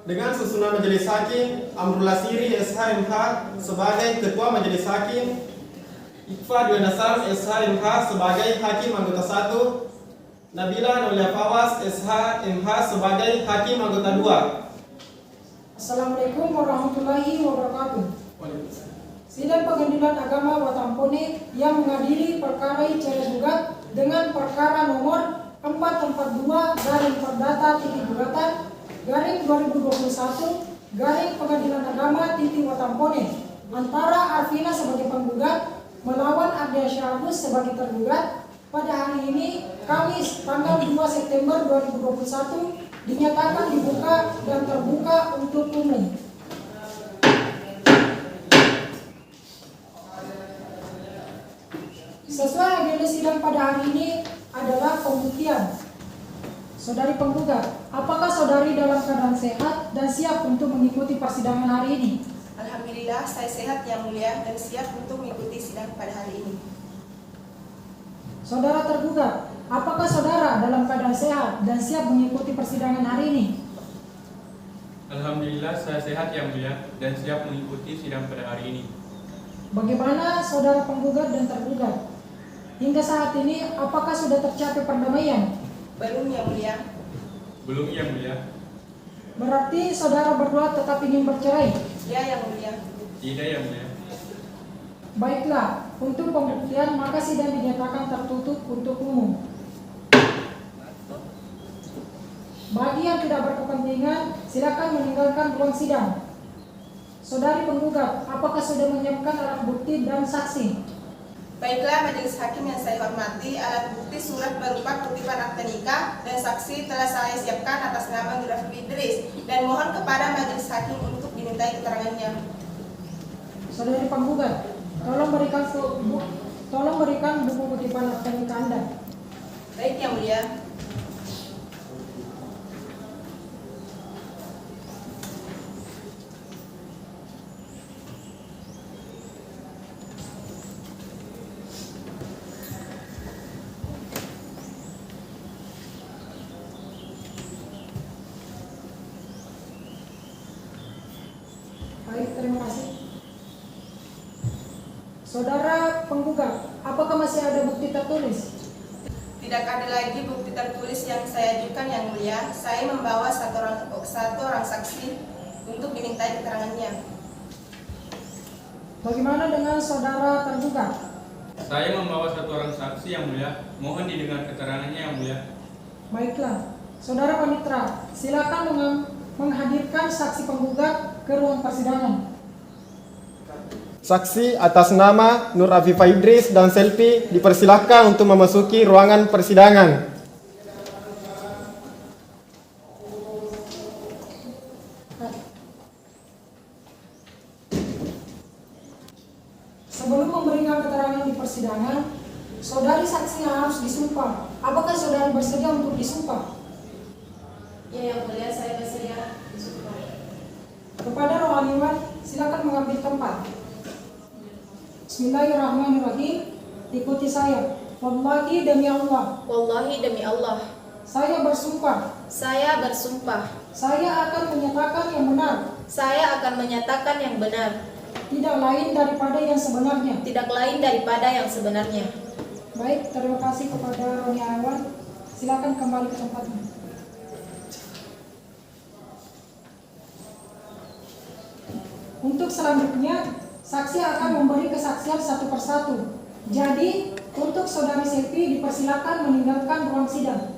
Dengan susunan Majelis Hakim, Amrul Lasiri SHMH sebagai Ketua Majelis Hakim, Iqfa Dwi Nasar SHMH sebagai Hakim Anggota 1, Nabila Nolia Fawas SHMH sebagai Hakim Anggota 2. Assalamualaikum warahmatullahi wabarakatuh. Sidang Pengadilan Agama Watampone yang mengadili perkara cerai gugat dengan perkara nomor 442/Perdata-2021/Pengadilan Agama antara Arvina sebagai penggugat melawan Ardiansyah Agus sebagai tergugat pada hari ini Kamis tanggal 2 September 2021 dinyatakan dibuka dan terbuka untuk umum. Sesuai agenda sidang pada hari ini adalah pembuktian. Saudari penggugat, apakah saudari dalam keadaan sehat dan siap untuk mengikuti persidangan hari ini? Alhamdulillah, saya sehat yang mulia dan siap untuk mengikuti sidang pada hari ini. Saudara tergugat, apakah saudara dalam keadaan sehat dan siap mengikuti persidangan hari ini? Alhamdulillah, saya sehat yang mulia dan siap mengikuti sidang pada hari ini. Bagaimana saudara penggugat dan tergugat? Hingga saat ini, apakah sudah tercapai perdamaian? Belum yang mulia. Belum yang mulia. Berarti saudara berdua tetap ingin bercerai? Ya yang mulia. Tidak yang mulia. Baiklah, untuk pembuktian maka sidang dinyatakan tertutup untuk umum. Bagi yang tidak berkepentingan, silakan meninggalkan ruang sidang. Saudari penggugat, apakah sudah menyiapkan alat bukti dan saksi? Baiklah majelis hakim yang saya hormati, alat bukti surat berupa kutipan akta nikah dan saksi telah saya siapkan atas nama Nur Afifa Idris dan mohon kepada majelis hakim untuk dimintai keterangannya. Saudari penggugat, tolong berikan buku kutipan akta nikah Anda. Baik yang mulia. Baik, terima kasih. Saudara penggugat, apakah masih ada bukti tertulis? Tidak ada lagi bukti tertulis yang saya ajukan yang mulia. Saya membawa satu orang saksi untuk dimintai keterangannya. Bagaimana dengan saudara tergugat? Saya membawa satu orang saksi yang mulia. Mohon didengar keterangannya yang mulia. Baiklah, saudara panitera, silakan menghadirkan saksi penggugat ke ruang persidangan. Saksi atas nama Nur Afifa Idris dan Selvi dipersilahkan untuk memasuki ruangan persidangan. Sebelum memberikan keterangan di persidangan, saudari saksi harus disumpah. Apakah saudari bersedia untuk disumpah? Ya yang mulia, saya bersedia disumpah. Kepada rohaniwan, silakan mengambil tempat. Bismillahirrahmanirrahim. Ikuti saya. Wallahi demi Allah. Wallahi demi Allah. Saya bersumpah. Saya bersumpah. Saya akan menyatakan yang benar. Saya akan menyatakan yang benar. Tidak lain daripada yang sebenarnya. Tidak lain daripada yang sebenarnya. Baik, terima kasih kepada rohaniwan. Silakan kembali ke tempatnya. Untuk selanjutnya, saksi akan memberi kesaksian satu persatu. Jadi, untuk saudari Selvi dipersilakan meninggalkan ruang sidang.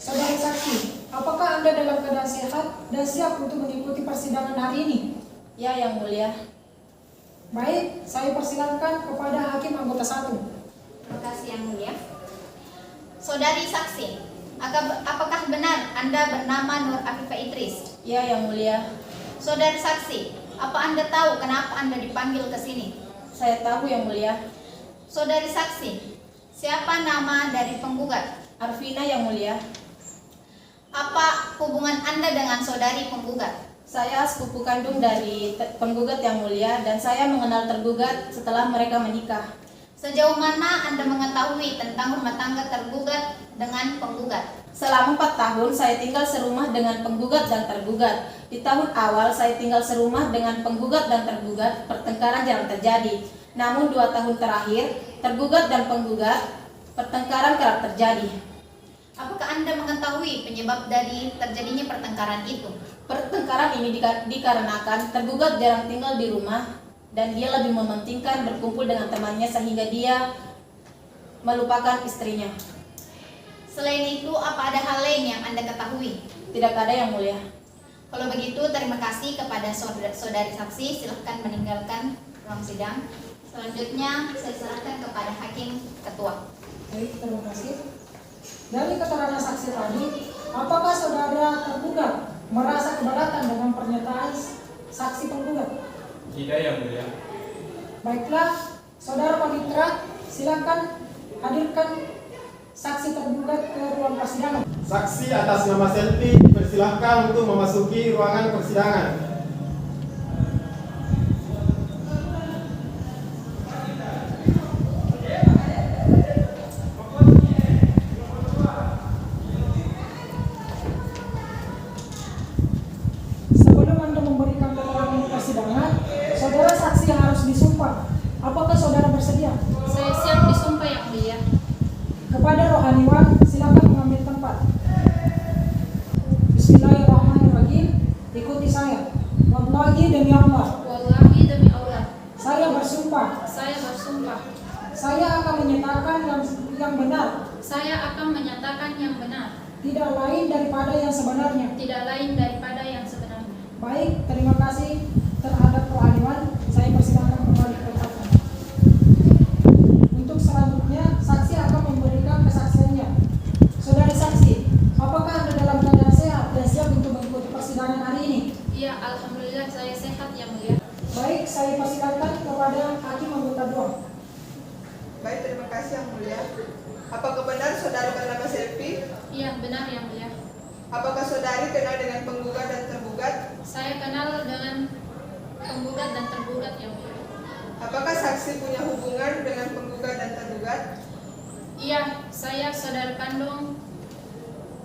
Saudari saksi, apakah Anda dalam keadaan sehat dan siap untuk mengikuti persidangan hari ini? Ya yang mulia. Baik, saya persilakan kepada Hakim Anggota 1. Terima kasih yang mulia. Saudari saksi, apakah benar Anda bernama Nur Afifa Idris? Ya yang mulia. Saudari saksi, apa Anda tahu kenapa Anda dipanggil ke sini? Saya tahu yang mulia. Saudari saksi, siapa nama dari penggugat? Arvina yang mulia. Apa hubungan Anda dengan saudari penggugat? Saya sepupu kandung dari penggugat yang mulia dan saya mengenal tergugat setelah mereka menikah. Sejauh mana Anda mengetahui tentang rumah tangga tergugat dengan penggugat? Selama 4 tahun saya tinggal serumah dengan penggugat dan tergugat. Di tahun awal saya tinggal serumah dengan penggugat dan tergugat, pertengkaran jarang terjadi. Namun 2 tahun terakhir, tergugat dan penggugat, pertengkaran kerap terjadi. Apakah Anda mengetahui penyebab dari terjadinya pertengkaran itu? Pertengkaran ini dikarenakan tergugat jarang tinggal di rumah dan dia lebih mementingkan berkumpul dengan temannya sehingga dia melupakan istrinya. Selain itu, apa ada hal lain yang Anda ketahui? Tidak ada, Yang Mulia. Kalau begitu, terima kasih kepada saudari saksi. Silahkan meninggalkan ruang sidang. Selanjutnya, saya serahkan kepada Hakim Ketua. Baik, terima kasih. Dari keterangan saksi tadi, apakah saudara tergugat merasa keberatan dengan pernyataan saksi penggugat? Tidak, Yang Mulia. Baiklah, saudara Pamitra, silakan hadirkan saksi tergugat ke ruang persidangan. Saksi atas nama Selvi dipersilahkan untuk memasuki ruangan persidangan. Sebelum Anda memberikan keterangan di persidangan, saudara saksi harus disumpah. Apakah saudara bersedia? Saya siap disumpah, Yang Mulia. Kepada rohaniwan, silakan mengambil tempat. Bismillahirrahmanirrahim. Ikuti saya. Wallahi demi Allah, Wallahi demi Allah, saya bersumpah. saya bersumpah. Saya akan menyatakan yang benar, Saya akan menyatakan yang benar, tidak lain daripada yang sebenarnya. tidak lain daripada yang sebenarnya. Baik, terima kasih terhadap rohaniwan. Saya persilakan kembali ke tempat. Untuk selanjutnya, saksi akan memberikan kesaksiannya. Saudari saksi, apakah Anda dalam keadaan sehat dan siap untuk mengikuti persidangan hari ini? Iya, alhamdulillah saya sehat, Yang Mulia. Baik, saya persilakan kepada Hakim anggota 2. Baik, terima kasih Yang Mulia. Apakah benar saudara bernama Selvi? Iya, benar, Yang Mulia. Apakah saudari kenal dengan penggugat dan tergugat? Saya kenal dengan penggugat dan tergugat, Yang Mulia. Apakah saksi punya hubungan dengan penggugat dan tergugat? Iya, saya saudara kandung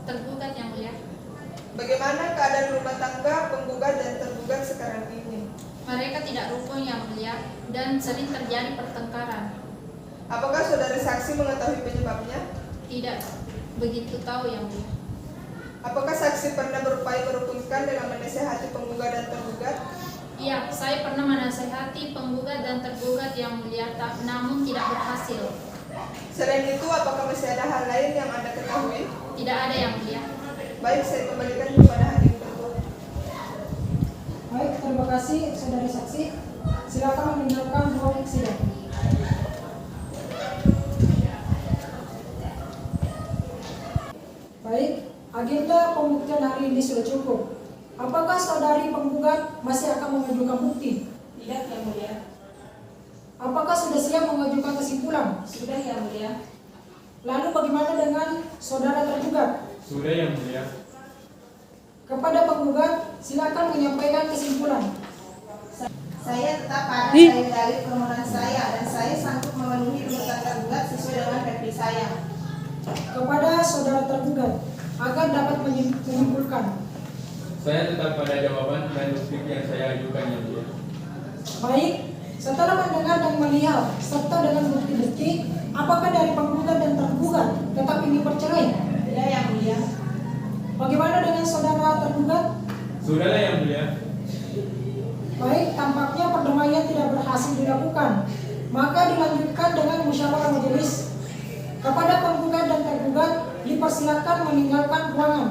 tergugat, Yang Mulia. Bagaimana keadaan rumah tangga penggugat dan tergugat sekarang ini? Mereka tidak rukun, Yang Mulia, dan sering terjadi pertengkaran. Apakah saudara saksi mengetahui penyebabnya? Tidak begitu tahu, Yang Mulia. Apakah saksi pernah berupaya merukunkan dengan menasihati penggugat dan tergugat? Iya, saya pernah menasehati penggugat dan tergugat, Yang Mulia, namun tidak berhasil. Selain itu, apakah masih ada hal lain yang Anda ketahui? Tidak ada, Yang Mulia. Baik, saya kembalikan kepada Hakim Ketua. Baik, terima kasih saudari saksi. Silakan meninggalkan ruang sidang. Baik, agenda pembuktian hari ini sudah cukup. Apakah saudari penggugat masih akan mengajukan bukti? Tidak, Yang Mulia. Apakah sudah siap mengajukan kesimpulan? Sudah, Yang Mulia. Lalu bagaimana dengan saudara tergugat? Sudah, Yang Mulia. Kepada penggugat, silakan menyampaikan kesimpulan. Saya tetap pada dalil permohonan saya dan saya sanggup memenuhi tuntutan tergugat sesuai dengan versi saya. Kepada saudara tergugat, agar dapat menyimpulkan. Saya tetap pada jawaban dan bukti yang saya ajukan, Yang Mulia. Baik, setelah mendengar dan melihat serta dengan bukti-bukti, apakah dari penggugat dan tergugat tetap ingin bercerai? Tidak, Yang Mulia. Bagaimana dengan saudara tergugat? Sudahlah, Yang Mulia. Baik, tampaknya perdamaian tidak berhasil dilakukan. Maka dilanjutkan dengan musyawarah majelis. Kepada penggugat dan tergugat, dipersilakan meninggalkan ruangan.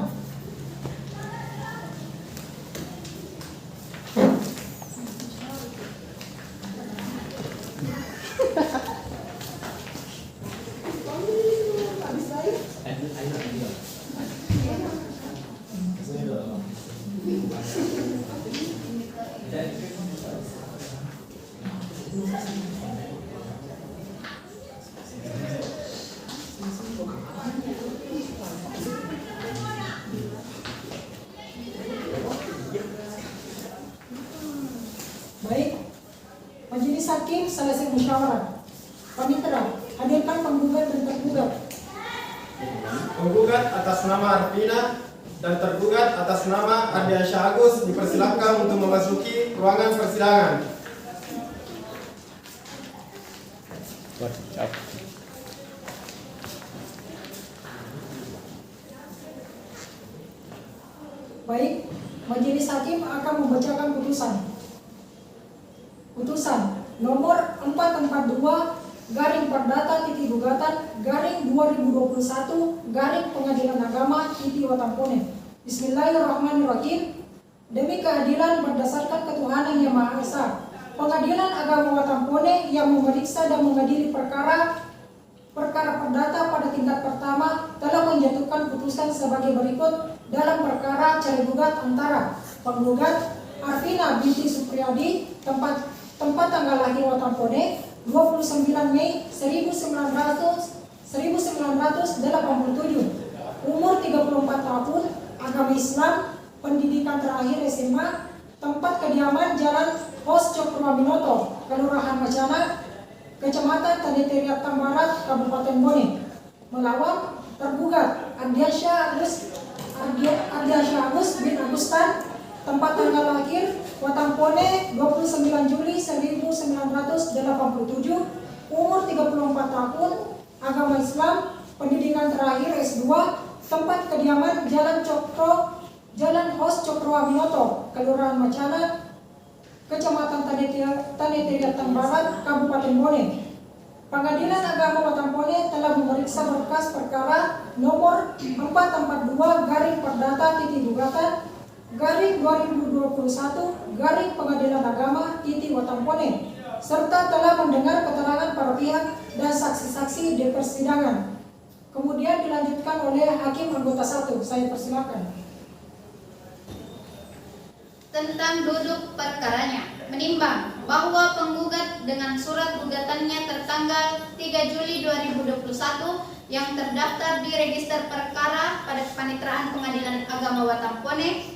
Baik, majelis hakim selesai musyawarah. Pamitra, hadirkan penggugat dan tergugat. Penggugat atas nama Arvina dan tergugat atas nama Ardiansyah Agus dipersilahkan untuk memasuki ruangan persidangan. Baik, Majelis Hakim akan membacakan putusan nomor 442/Perdata/2021 Pengadilan Agama Iti Watampone. Bismillahirrahmanirrahim. Demi keadilan berdasarkan ketuhanan Yang Maha Esa, Pengadilan Agama Watampone yang memeriksa dan mengadili perkara perdata pada tingkat pertama telah menjatuhkan putusan sebagai berikut dalam perkara cerai gugat antara penggugat Arvina binti Supriyadi tempat tanggal lahir Watampone 29 Mei 1987, umur 34 tahun, agama Islam, pendidikan terakhir SMA, tempat kediaman Jalan Hos Cokroaminoto, Kelurahan Macana, Kecamatan Tanetiriat Barat, Kabupaten Bone, melawan tergugat Ardiansyah Agus bin Agustan, tempat tanggal lahir Watampone 29 Juli 1987, umur 34 tahun, agama Islam, pendidikan terakhir S2, tempat kediaman Jalan Hos Cokroaminoto, Kelurahan Macana, Kecamatan Tanetiriat Barat, Kabupaten Bone. Pengadilan Agama Watampone telah memeriksa berkas perkara nomor 442/Perdata/2021 Pengadilan Agama Iti Watampone, serta telah mendengar keterangan para pihak dan saksi-saksi di persidangan. Kemudian dilanjutkan oleh Hakim Anggota 1. Saya persilakan. Tentang duduk perkaranya, menimbang bahwa penggugat dengan surat gugatannya tertanggal 3 Juli 2021 yang terdaftar di register perkara pada Kepanitraan Pengadilan Agama Watampone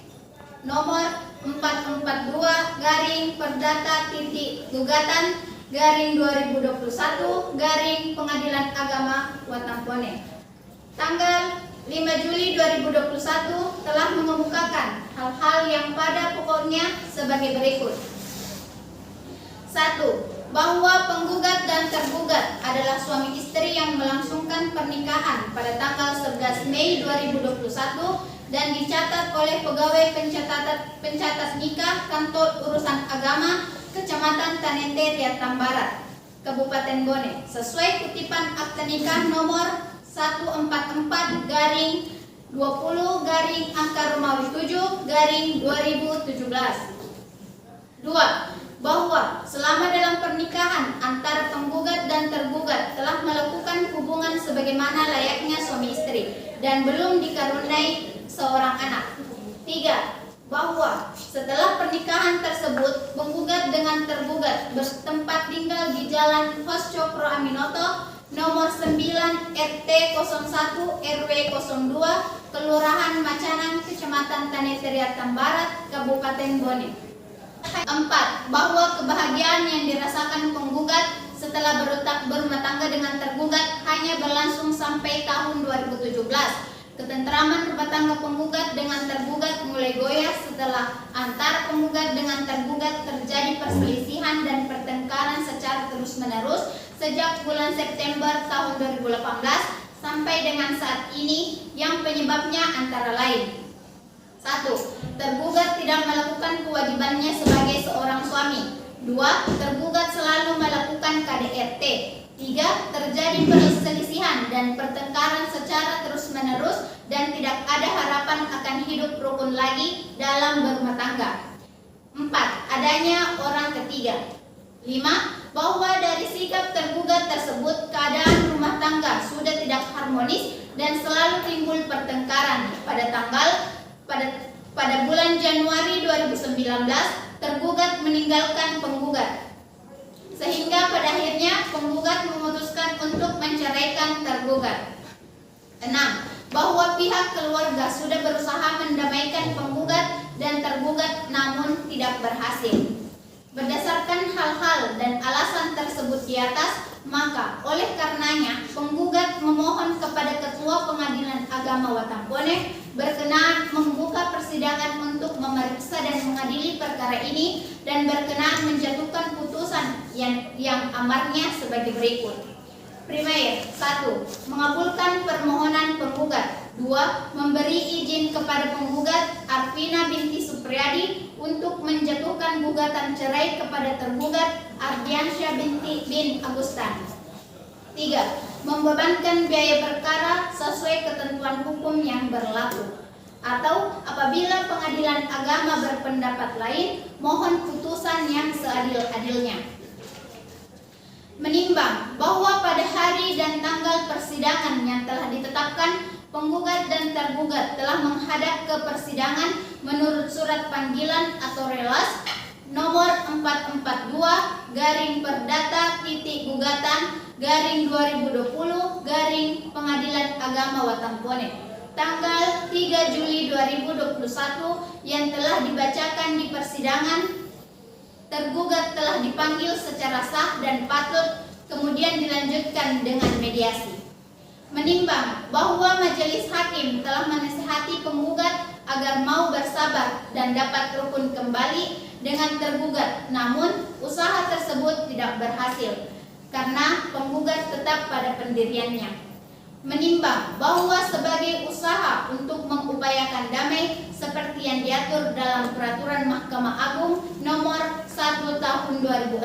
nomor 442/Gugatan/2021 Pengadilan Agama Watampone tanggal 5 Juli 2021 telah mengemukakan hal-hal yang pada pokoknya sebagai berikut. 1. Bahwa penggugat dan tergugat adalah suami istri yang melangsungkan pernikahan pada tanggal 11 Mei 2021 dan dicatat oleh pegawai pencatat nikah Kantor Urusan Agama Kecamatan Tanetiriat Barat, Kabupaten Bone, sesuai kutipan akte nikah nomor 144-20-Romawi 7-2017. 2. Bahwa selama dalam pernikahan antara penggugat dan tergugat telah melakukan hubungan sebagaimana layaknya suami istri dan belum dikaruniai seorang anak. 3. Bahwa setelah pernikahan tersebut penggugat dengan tergugat bertempat tinggal di Jalan Hos Cokroaminoto nomor 9 RT 01 RW 02 Kelurahan Macanang Kecamatan Tanetiriat Barat Kabupaten Bone. 4. Bahwa kebahagiaan yang dirasakan penggugat setelah berumah tangga dengan tergugat hanya berlangsung sampai tahun 2017. Ketentraman rumah tangga penggugat dengan tergugat mulai goyah setelah antar penggugat dengan tergugat terjadi perselisihan dan pertengkaran secara terus-menerus sejak bulan September tahun 2018 sampai dengan saat ini, yang penyebabnya antara lain: 1. Tergugat tidak melakukan kewajibannya sebagai seorang suami. 2. Tergugat selalu melakukan KDRT. 3. Terjadi perselisihan dan pertengkaran secara terus-menerus dan tidak ada harapan akan hidup rukun lagi dalam berumah tangga. 4. Adanya orang ketiga. 5. Bahwa dari sikap tergugat tersebut keadaan rumah tangga sudah tidak harmonis dan selalu timbul pertengkaran. Pada bulan Januari 2019 tergugat meninggalkan penggugat, sehingga pada akhirnya penggugat memutuskan untuk menceraikan tergugat. 6. Bahwa pihak keluarga sudah berusaha mendamaikan penggugat dan tergugat namun tidak berhasil. Berdasarkan hal-hal dan alasan tersebut di atas, maka oleh karenanya penggugat memohon kepada Ketua Pengadilan Agama Watampone berkenan membuka persidangan untuk memeriksa dan mengadili perkara ini dan berkenan menjatuhkan putusan yang amarnya sebagai berikut. Primer, 1. Mengabulkan permohonan penggugat. 2. Memberi izin kepada penggugat Arvina binti Supriyadi untuk menjatuhkan gugatan cerai kepada tergugat Ardiansyah bin Agustan. 3. Membebankan biaya perkara sesuai ketentuan hukum yang berlaku. Atau apabila pengadilan agama berpendapat lain, mohon putusan yang seadil-adilnya. Menimbang bahwa pada hari dan tanggal persidangan yang telah ditetapkan, penggugat dan tergugat telah menghadap ke persidangan menurut surat panggilan atau relas nomor 442/gugatan/2020/Pengadilan Agama Watampone tanggal 3 Juli 2021 yang telah dibacakan di persidangan. Tergugat telah dipanggil secara sah dan patut, kemudian dilanjutkan dengan mediasi. Menimbang bahwa majelis hakim telah menasihati penggugat agar mau bersabar dan dapat rukun kembali dengan tergugat, namun usaha tersebut tidak berhasil karena penggugat tetap pada pendiriannya. Menimbang bahwa sebagai usaha untuk mengupayakan damai seperti yang diatur dalam Peraturan Mahkamah Agung Nomor 1 Tahun 2016,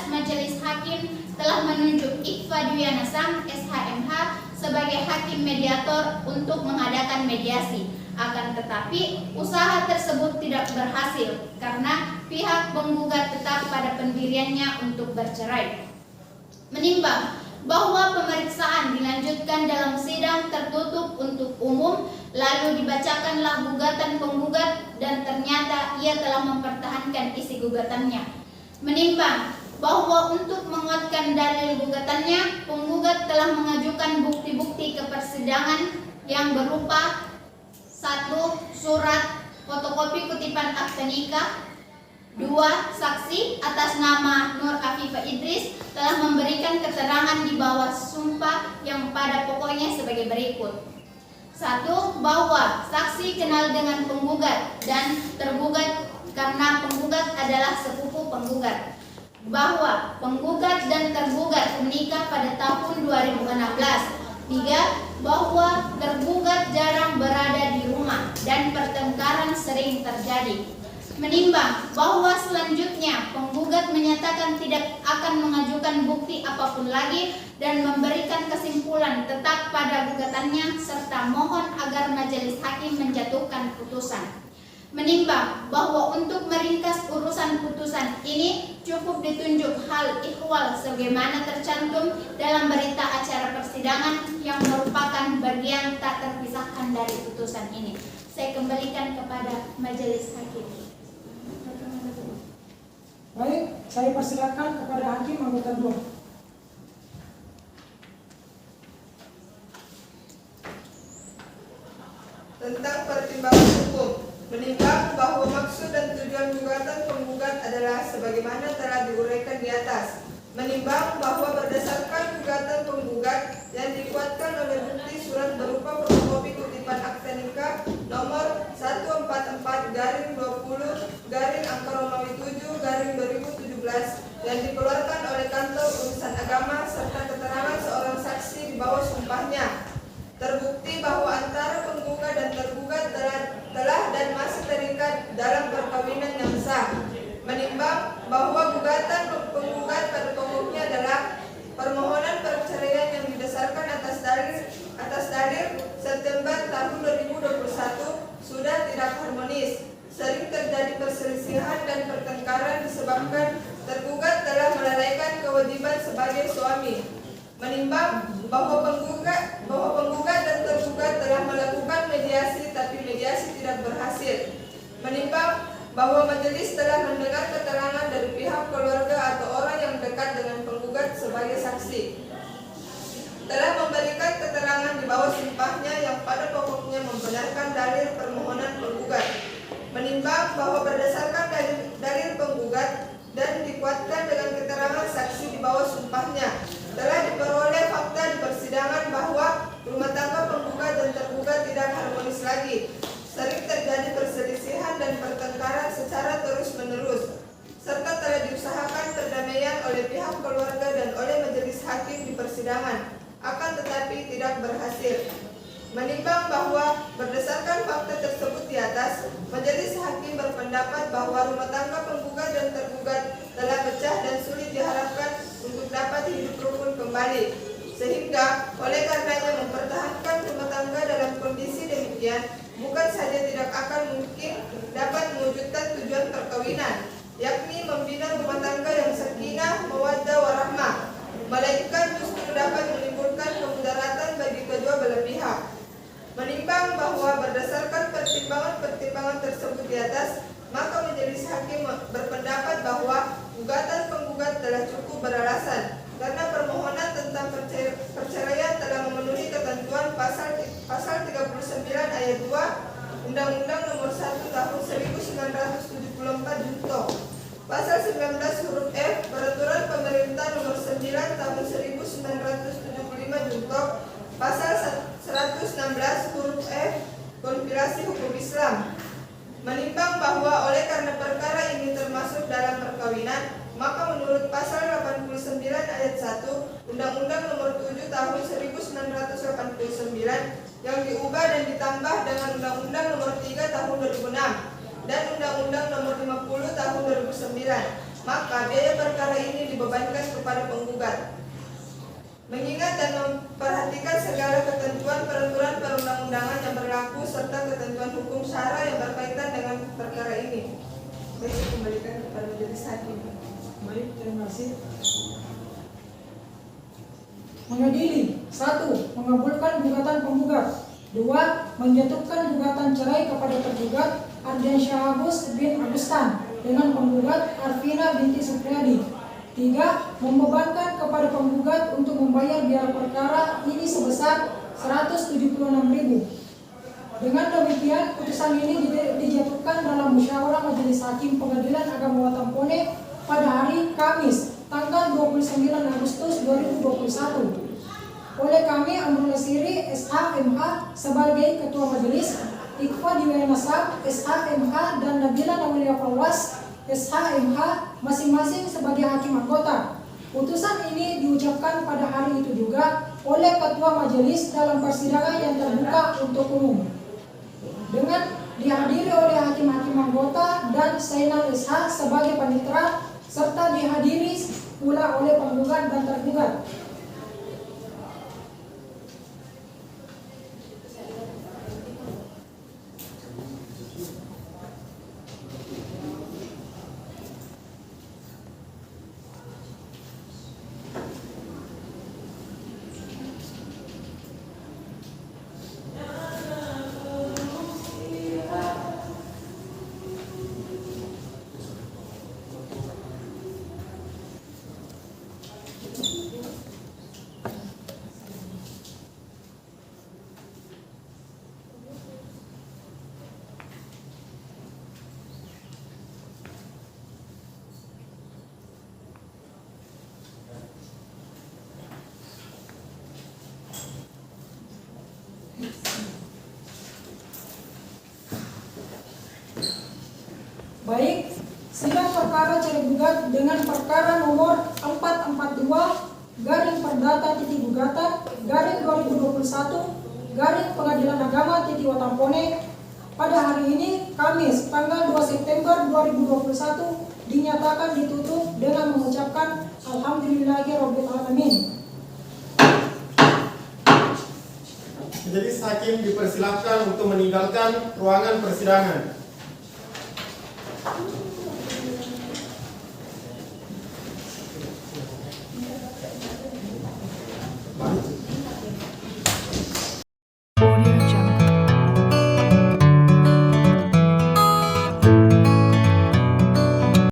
Majelis Hakim telah menunjuk Iqfa Dwi Yanasam, SHMH, sebagai hakim mediator untuk mengadakan mediasi. Akan tetapi, usaha tersebut tidak berhasil karena pihak penggugat tetap pada pendiriannya untuk bercerai. Menimbang bahwa pemeriksaan dilanjutkan dalam sidang tertutup untuk umum, lalu dibacakanlah gugatan penggugat dan ternyata ia telah mempertahankan isi gugatannya. Menimbang bahwa untuk menguatkan dalil gugatannya, penggugat telah mengajukan bukti-bukti ke persidangan yang berupa 1. Surat fotokopi kutipan akta nikah. 2. Saksi atas nama Nur Afifah Idris telah memberikan keterangan di bawah sumpah yang pada pokoknya sebagai berikut. 1. Bahwa saksi kenal dengan penggugat dan tergugat karena penggugat adalah sepupu penggugat. Bahwa penggugat dan tergugat menikah pada tahun 2016. 3. Bahwa tergugat jarang berada di rumah dan pertengkaran sering terjadi. Menimbang bahwa selanjutnya penggugat menyatakan tidak akan mengajukan bukti apapun lagi dan memberikan kesimpulan tetap pada gugatannya serta mohon agar majelis hakim menjatuhkan putusan. Menimbang bahwa untuk meringkas urusan putusan ini cukup ditunjuk hal ihwal sebagaimana tercantum dalam berita acara persidangan yang merupakan bagian tak terpisahkan dari putusan ini. Saya kembalikan kepada majelis hakim. Baik, saya persilakan kepada hakim anggota 2. Tentang pertimbangan hukum, menimbang bahwa maksud dan tujuan gugatan penggugat adalah sebagaimana telah diuraikan di atas. Menimbang bahwa berdasarkan gugatan penggugat yang dikuatkan oleh bukti surat berupa fotokopi kutipan akta nikah nomor 144-20-7-2017 yang dikeluarkan oleh kantor urusan agama serta keterangan seorang saksi di bawah sumpahnya, terbukti bahwa antara penggugat dan tergugat telah dan masih terikat dalam perkawinan yang sah. Menimbang bahwa gugatan penggugat pada pokoknya adalah permohonan perceraian yang didasarkan atas dalil September tahun 2021 sudah tidak harmonis, sering terjadi perselisihan dan pertengkaran disebabkan tergugat telah melalaikan kewajiban sebagai suami. Menimbang bahwa penggugat dan tergugat telah melakukan mediasi tapi mediasi tidak berhasil. Menimbang bahwa majelis telah mendengar keterangan dari pihak keluarga atau orang yang dekat dengan penggugat sebagai saksi, telah memberikan keterangan di bawah sumpahnya yang pada pokoknya membenarkan dalil permohonan penggugat. Menimbang bahwa berdasarkan dalil penggugat dan dikuatkan dengan keterangan saksi di bawah sumpahnya, telah diperoleh fakta di persidangan bahwa rumah tangga penggugat dan tergugat tidak harmonis lagi, sering terjadi perselisihan dan pertengkaran secara terus-menerus, serta telah diusahakan perdamaian oleh pihak keluarga dan oleh majelis hakim di persidangan, akan tetapi tidak berhasil. Menimbang bahwa berdasarkan fakta tersebut di atas, majelis hakim berpendapat bahwa rumah tangga penggugat dan tergugat telah pecah dan sulit diharapkan untuk dapat hidup rukun kembali. Sehingga oleh karenanya mempertahankan rumah tangga dalam kondisi demikian bukan saja tidak akan mungkin dapat mewujudkan tujuan perkawinan, yakni membina rumah tangga yang sakinah, mawaddah, warahmah, melainkan justru dapat menimbulkan kemudaratan bagi kedua belah pihak. Menimbang bahwa berdasarkan pertimbangan-pertimbangan tersebut di atas, maka majelis hakim berpendapat bahwa gugatan penggugat telah cukup beralasan karena permohonan tentang perceraian telah memenuhi ketentuan pasal 39 ayat 2 Undang-Undang Nomor 1 Tahun 1974 Junto, pasal 19 huruf F Peraturan Pemerintah Nomor 9 Tahun 1975 Junto, pasal 116 huruf F Konspirasi Hukum Islam. Menimbang bahwa oleh karena perkara ini termasuk dalam perkawinan, maka menurut pasal 89 ayat 1 Undang-Undang Nomor 7 Tahun 1989 yang diubah dan ditambah dengan Undang-Undang Nomor 3 Tahun 2006 dan Undang-Undang Nomor 50 Tahun 2009, maka biaya perkara ini dibebankan kepada penggugat. Mengingat dan memperhatikan segala ketentuan peraturan perundang-undangan yang berlaku serta ketentuan hukum syara yang berkaitan dengan perkara ini, baik dikembalikan kepada majelis hakim. Baik, terima kasih. Mengadili 1. Mengabulkan gugatan penggugat. 2. Menjatuhkan gugatan cerai kepada tergugat Ardiansyah Agus bin Agustan dengan penggugat Arvina binti Supriyadi. 3. Membebankan kepada penggugat untuk membayar biaya perkara ini sebesar 176.000. Dengan demikian, putusan ini dijatuhkan dalam musyawarah Majelis Hakim Pengadilan Agama Watampone pada hari Kamis, tanggal 29 Agustus 2021. Oleh kami, Amrullah Siri, SHMH sebagai Ketua Majelis, Iqfa Diwana Nasab, SHMH, dan Nabila Naulia Fawaz, SHMH, masing-masing sebagai hakim anggota. Putusan ini diucapkan pada hari itu juga oleh Ketua Majelis dalam persidangan yang terbuka untuk umum, dengan dihadiri oleh hakim-hakim anggota dan Zainal SH sebagai panitera, serta dihadiri pula oleh penggugat dan tergugat. Baik, sidang perkara cerai gugat dengan perkara nomor 442 garing perdata titik gugatan garing 2021 garing Pengadilan Agama titik Watampone pada hari ini Kamis tanggal 2 September 2021 dinyatakan ditutup dengan mengucapkan Alhamdulillahirabbil alamin. Majelis hakim dipersilakan untuk meninggalkan ruangan persidangan.